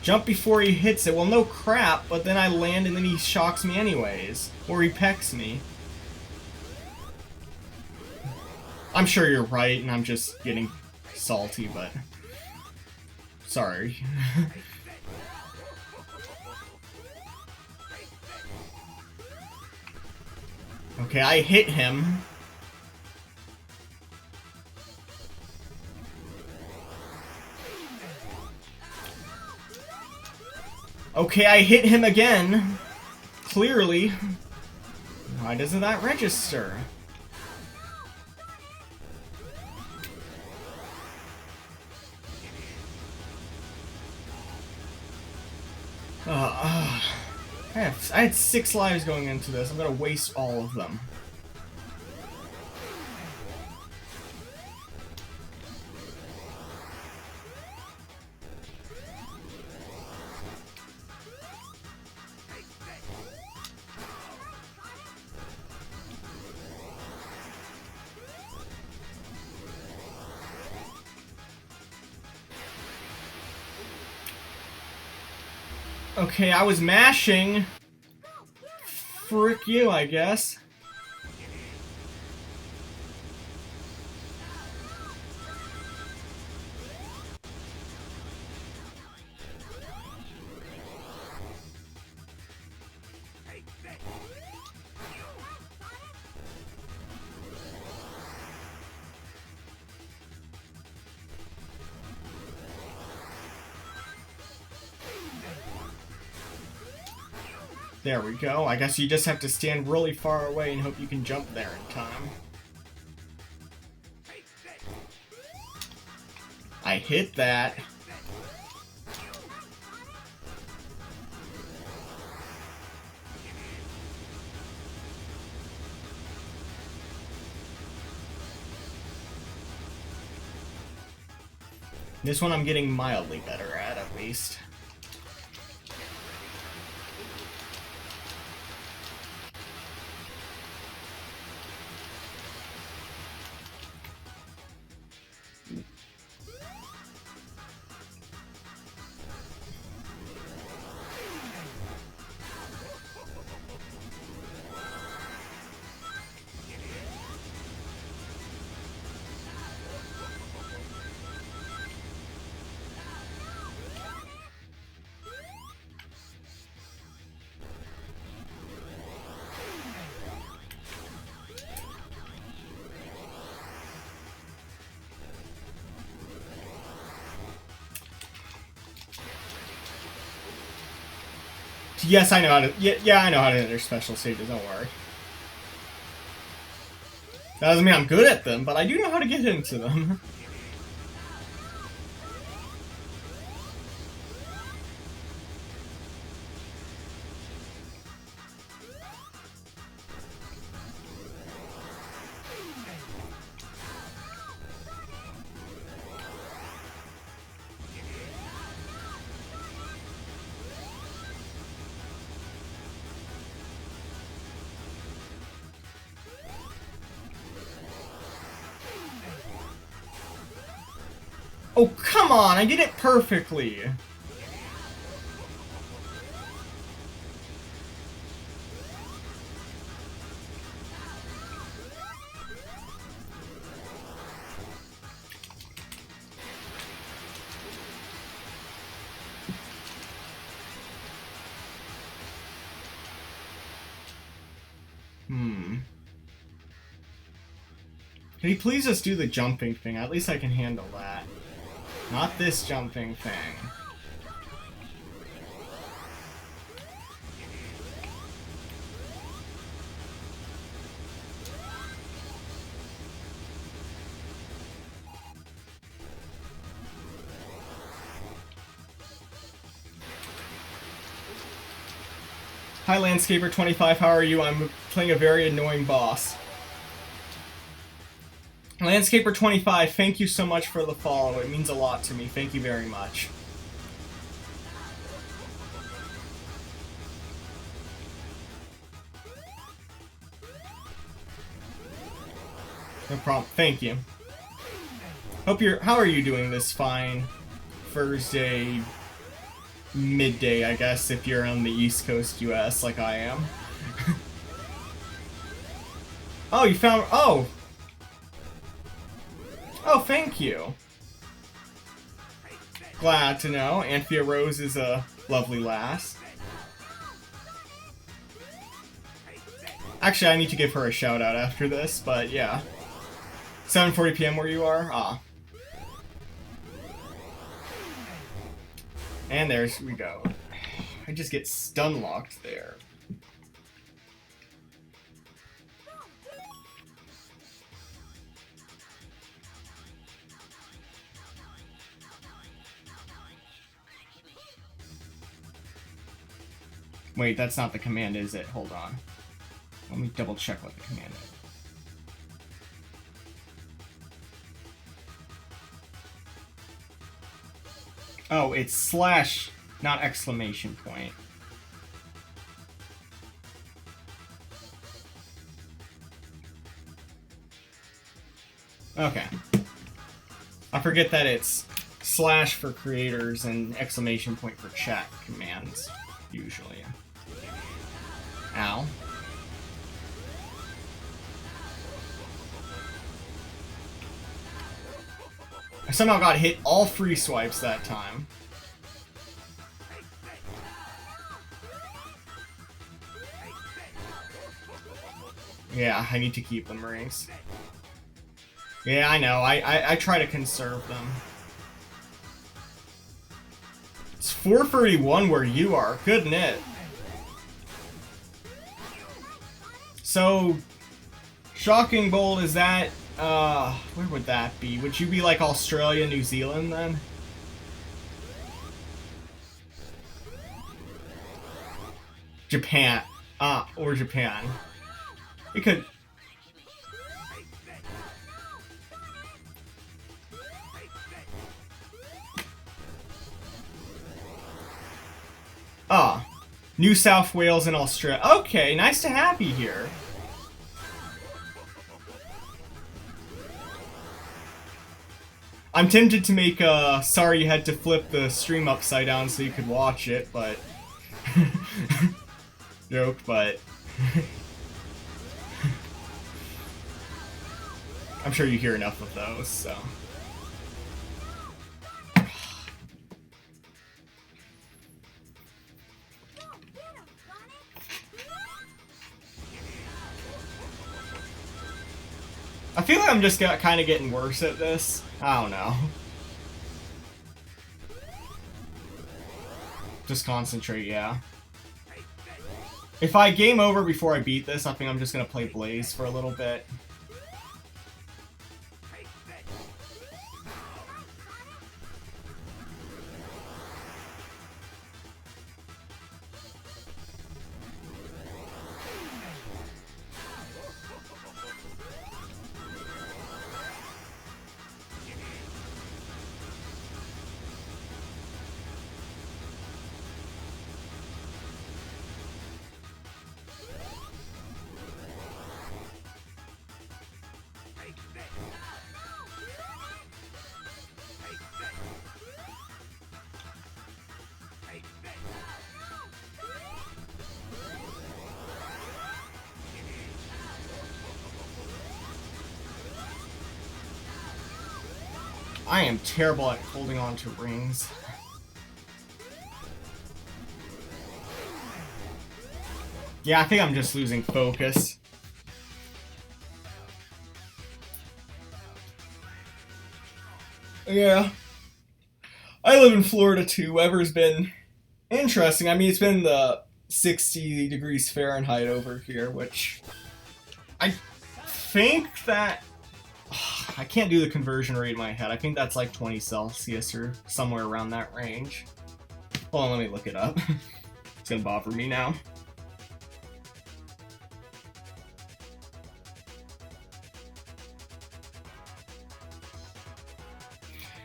Jump before he hits it. Well, no crap, but then I land and then he shocks me anyways. Or he pecks me. I'm sure you're right, and I'm just getting salty, but... Sorry. Okay, I hit him. Okay, I hit him again. Clearly. Why doesn't that register? I had 6 lives going into this. I'm gonna waste all of them. Okay, I was mashing. Frick you, I guess. There we go. I guess you just have to stand really far away and hope you can jump there in time. I hit that. This one I'm getting mildly better at least. Yes, I know how to. Yeah, I know how to enter special stages. Don't worry. That doesn't mean I'm good at them, but I do know how to get into them. Oh, come on! I did it perfectly! Can you please just do the jumping thing? At least I can handle that. Not this jumping thing. Hi Landscaper25, how are you? I'm playing a very annoying boss. Landscaper25, thank you so much for the follow. It means a lot to me. Thank you very much. No problem. Thank you. How are you doing this fine Thursday midday, I guess, if you're on the East Coast US like I am. Oh, you found... Oh! Oh, thank you. Glad to know. Anthea Rose is a lovely lass. Actually, I need to give her a shout out after this, but yeah. 7:40 PM where you are? Ah. And there's we go. I just get stun locked there. Wait, that's not the command, is it? Hold on. Let me double check what the command is. Oh, it's slash, not exclamation point. Okay. I forget that it's slash for creators and exclamation point for chat commands, usually. Ow. I somehow got hit all free swipes that time. Yeah, I need to keep them rings. Yeah, I know. I try to conserve them. It's 4:31 where you are. Good knit. So, Shocking Bolt, is that... where would that be? Would you be like Australia, New Zealand then? Japan. Or Japan. It could... New South Wales and Australia. Okay, nice to have you here. I'm tempted to make sorry you had to flip the stream upside down so you could watch it, but... Joke, but... I'm sure you hear enough of those, so... I feel like I'm just kind of getting worse at this. I don't know. Just concentrate, yeah. If I game over before I beat this, I think I'm just gonna play Blaze for a little bit. I am terrible at holding on to rings. Yeah, I think I'm just losing focus. Yeah. I live in Florida too. Weather's been interesting. I mean, it's been the 60 degrees Fahrenheit over here, which I think that I can't do the conversion rate in my head. I think that's like 20 Celsius or somewhere around that range. Hold on, let me look it up. It's gonna bother me now.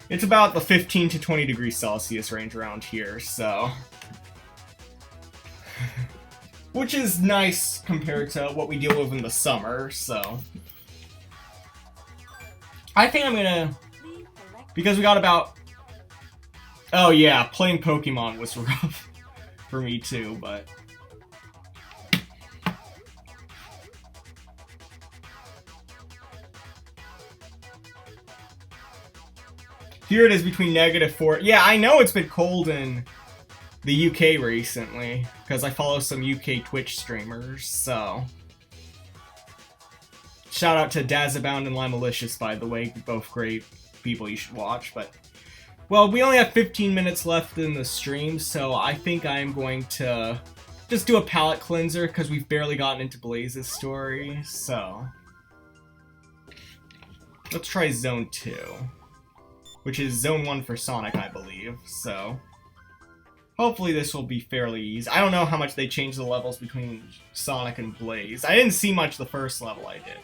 It's about the 15 to 20 degrees Celsius range around here, so... which is nice compared to what we deal with in the summer, so... I think I'm gonna... because we got about... oh yeah, playing Pokemon was rough for me too, but... here it is between -4. Yeah, I know it's been cold in the UK recently, because I follow some UK Twitch streamers, so... shout out to Dazabound and Limalicious, by the way, both great people you should watch, but... well, we only have 15 minutes left in the stream, so I think I'm going to just do a palate cleanser, because we've barely gotten into Blaze's story, so... let's try Zone 2. Which is Zone 1 for Sonic, I believe, so... hopefully this will be fairly easy. I don't know how much they changed the levels between Sonic and Blaze. I didn't see much the first level I did.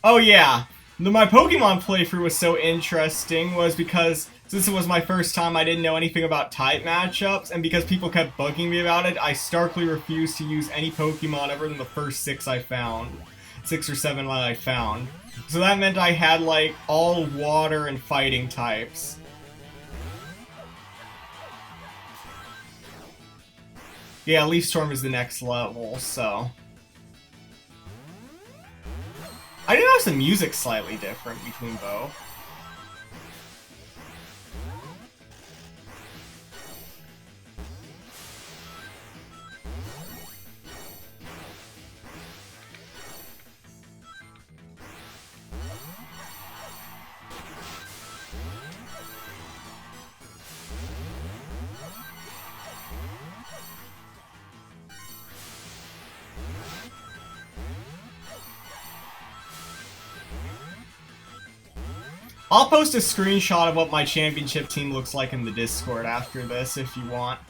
Oh yeah, my Pokemon playthrough was so interesting was because since it was my first time, I didn't know anything about type matchups, and because people kept bugging me about it, I starkly refused to use any Pokemon other than the first 6 I found. 6 or 7 that I found. So that meant I had, like, all water and fighting types. Yeah, Leaf Storm is the next level, so... I did notice the music's slightly different between both. I'll post a screenshot of what my championship team looks like in the Discord after this, if you want.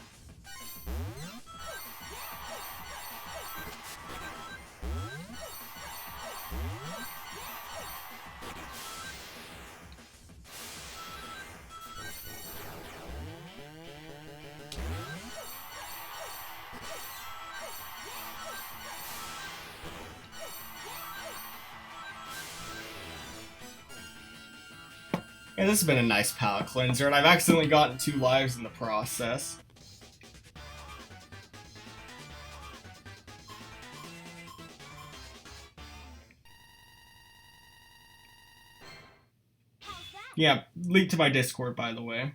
Yeah, this has been a nice palate cleanser, and I've accidentally gotten 2 lives in the process. Yeah, link to my Discord, by the way.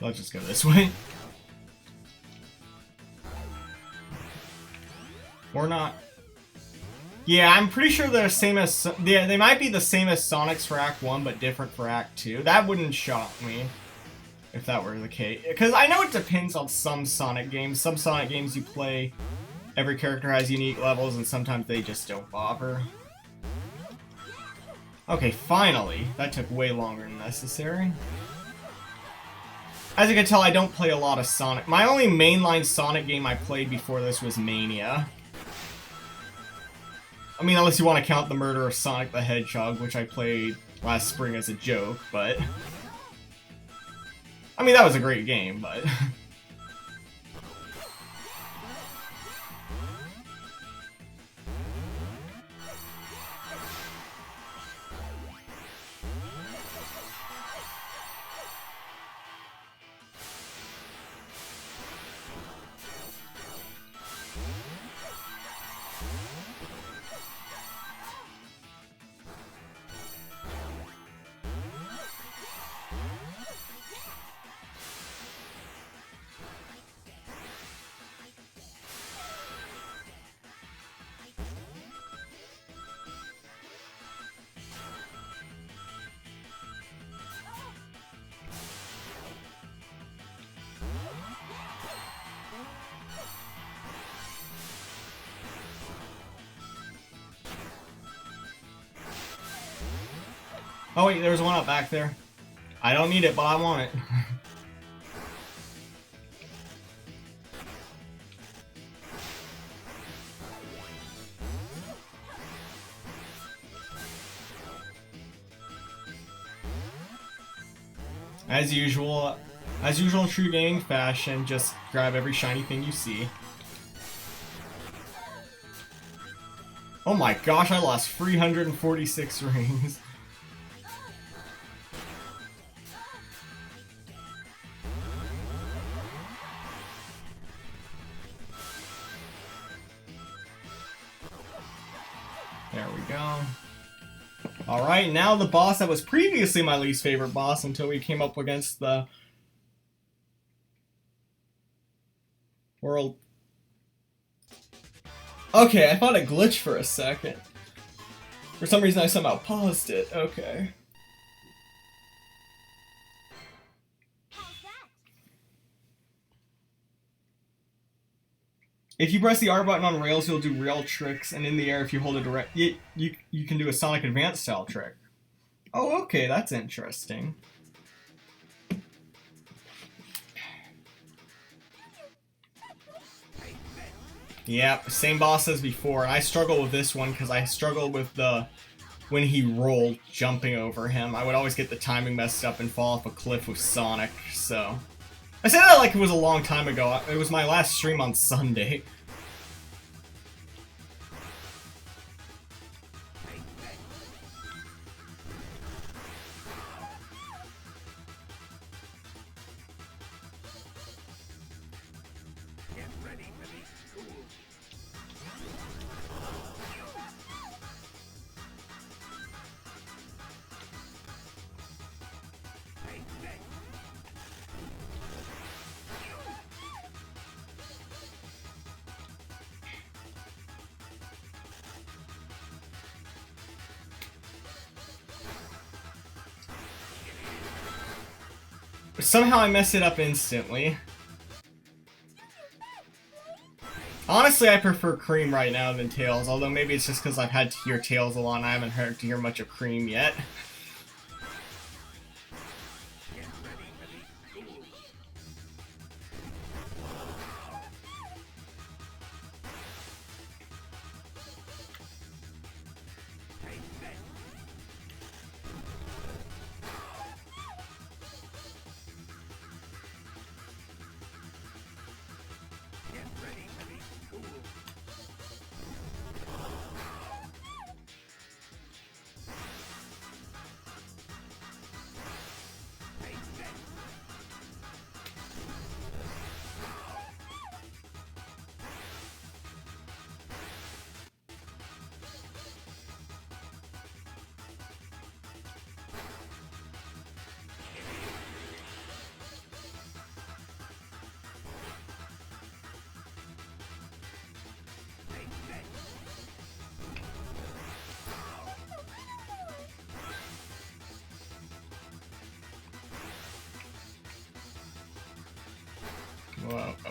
Let's just go this way. Or not. Yeah, I'm pretty sure they're the same as... Yeah, they might be the same as Sonic's for Act 1, but different for Act 2. That wouldn't shock me if that were the case. Because I know it depends on some Sonic games. Some Sonic games you play, every character has unique levels, and sometimes they just don't bother. Okay, finally. That took way longer than necessary. As you can tell, I don't play a lot of Sonic. My only mainline Sonic game I played before this was Mania. I mean, unless you want to count the murder of Sonic the Hedgehog, which I played last spring as a joke, but... I mean, that was a great game, but... Oh wait, there's one up back there. I don't need it, but I want it. As usual in true gaming fashion, just grab every shiny thing you see. Oh my gosh, I lost 346 rings. There we go. Alright, now the boss that was previously my least favorite boss until we came up against the world. Okay, I thought it glitched for a second. For some reason I somehow paused it. Okay. If you press the R button on rails, you'll do rail tricks, and in the air, if you hold it direct, you can do a Sonic Advance style trick. Oh, okay, that's interesting. Yep, same boss as before, and I struggle with this one because I struggled with the when he rolled, jumping over him. I would always get the timing messed up and fall off a cliff with Sonic, so... I said that like it was a long time ago. It was my last stream on Sunday. Somehow I mess it up instantly. Honestly, I prefer Cream right now than Tails, although maybe it's just because I've had to hear Tails a lot and I haven't heard to hear much of Cream yet.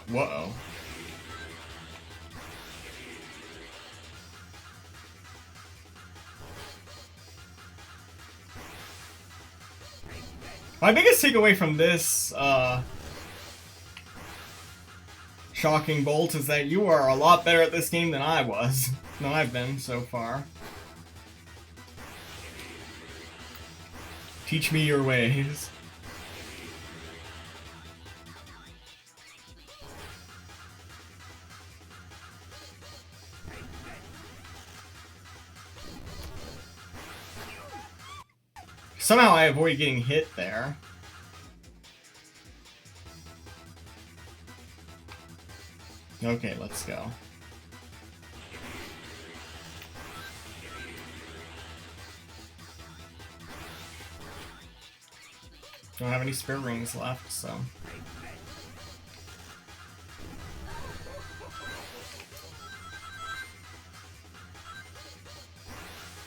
Whoa. My biggest takeaway from this, Shocking Bolt is that you are a lot better at this game than I've been so far. Teach me your ways. Somehow I avoid getting hit there. Okay, let's go. Don't have any spare rings left, so...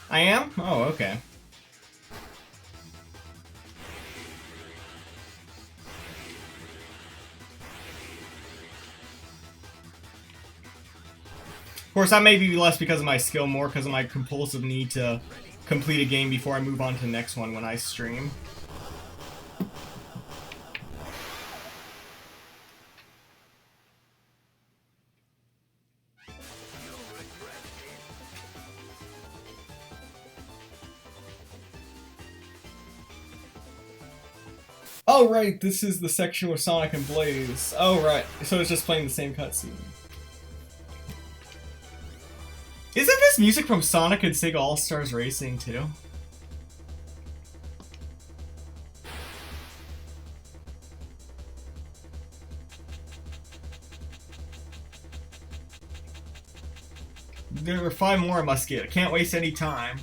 I am? Oh, okay. Of course, that may be less because of my skill, more because of my compulsive need to complete a game before I move on to the next one when I stream. Oh right, this is the section with Sonic and Blaze. Oh right, so it's just playing the same cutscene. Isn't this music from Sonic and Sega All-Stars Racing too? There are 5 more I must get. I can't waste any time.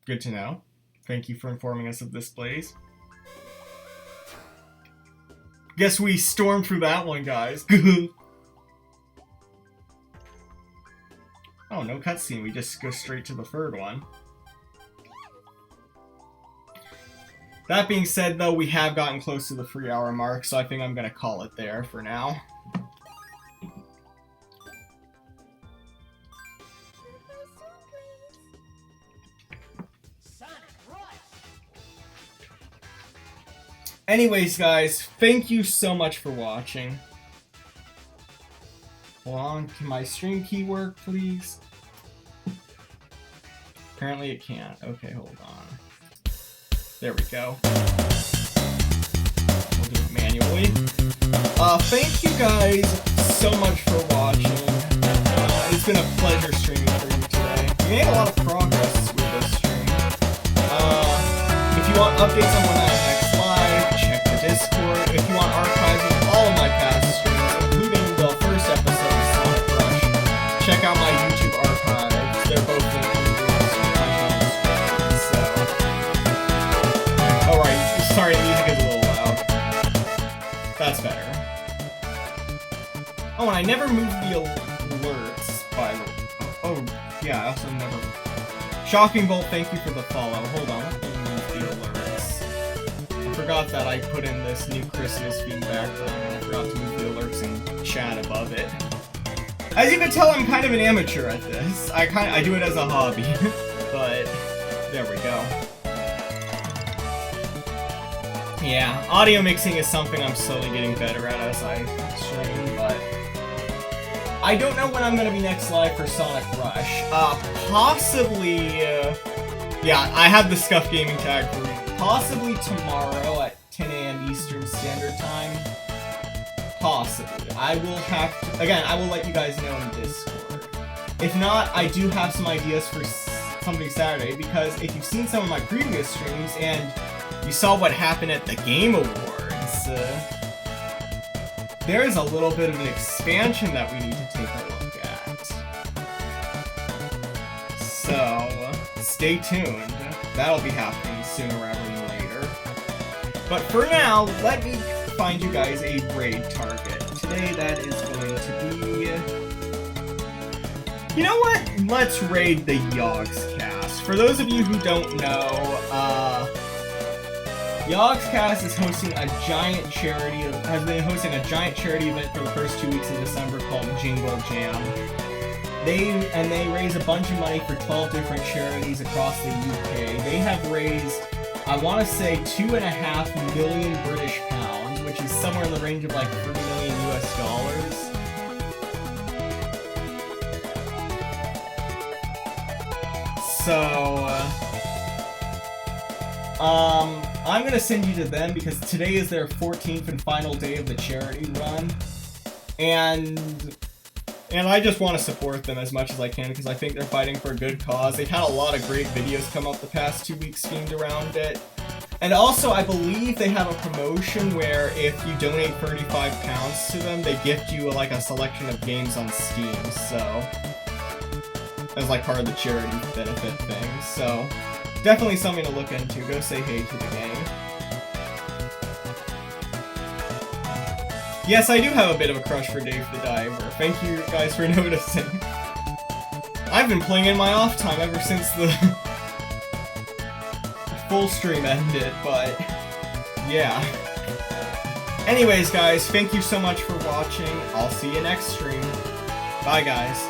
Good to know. Thank you for informing us of this, Blaze. Guess we stormed through that one, guys. Oh, no cutscene. We just go straight to the third one. That being said, though, we have gotten close to the 3-hour mark, so I think I'm gonna call it there for now. Anyways, guys, thank you so much for watching. Hold on, can my stream key work, please? Apparently it can't. Okay, hold on. There we go. We'll do it manually. Thank you guys so much for watching. It's been a pleasure streaming for you today. We made a lot of progress with this stream. If you want updates on when I next live, check the Discord. If you want archives of all of my past streams, including the first episode of Sonic Rush, check out my YouTube archives. They're both linked in the description. So, alright, sorry, the music is a little loud. That's better. Oh, and I never moved the alerts, by the way. Oh, yeah, I also never... Shocking Bolt, thank you for the follow. Hold on, let me move the alerts. I forgot that I put in this new Christmas theme background, and I forgot to move the alerts and chat above it. As you can tell, I'm kind of an amateur at this. I do it as a hobby, but there we go. Yeah, audio mixing is something I'm slowly getting better at as I stream, but I don't know when I'm gonna be next live for Sonic Rush. Possibly, yeah, I have the Scuff Gaming tag for you. Possibly tomorrow at 10 AM Eastern Standard Time. Possibly. I will have to, again, I will let you guys know in Discord. If not, I do have some ideas for something Saturday, because if you've seen some of my previous streams and you saw what happened at the Game Awards, there is a little bit of an expansion that we need to take a look at. So, stay tuned. That'll be happening sooner rather than later. But for now, let me find you guys a raid target. Today that is going to be... You know what? Let's raid the Yogscast. For those of you who don't know, Yogscast is hosting a giant charity, has been hosting a giant charity event for the first 2 weeks of December called Jingle Jam. They raise a bunch of money for 12 different charities across the UK. They have raised, I want to say, 2.5 million British pounds, which is somewhere in the range of like 30 million US dollars. So, I'm gonna send you to them because today is their 14th and final day of the charity run, and I just want to support them as much as I can because I think they're fighting for a good cause. They've had a lot of great videos come up the past 2 weeks themed around it. And also, I believe they have a promotion where if you donate £35 to them, they gift you like a selection of games on Steam, so... as like part of the charity benefit thing, so... definitely something to look into. Go say hey to the gang. Yes, I do have a bit of a crush for Dave the Diver. Thank you guys for noticing. I've been playing in my off time ever since the full stream ended, but yeah. Anyways, guys, thank you so much for watching. I'll see you next stream. Bye, guys.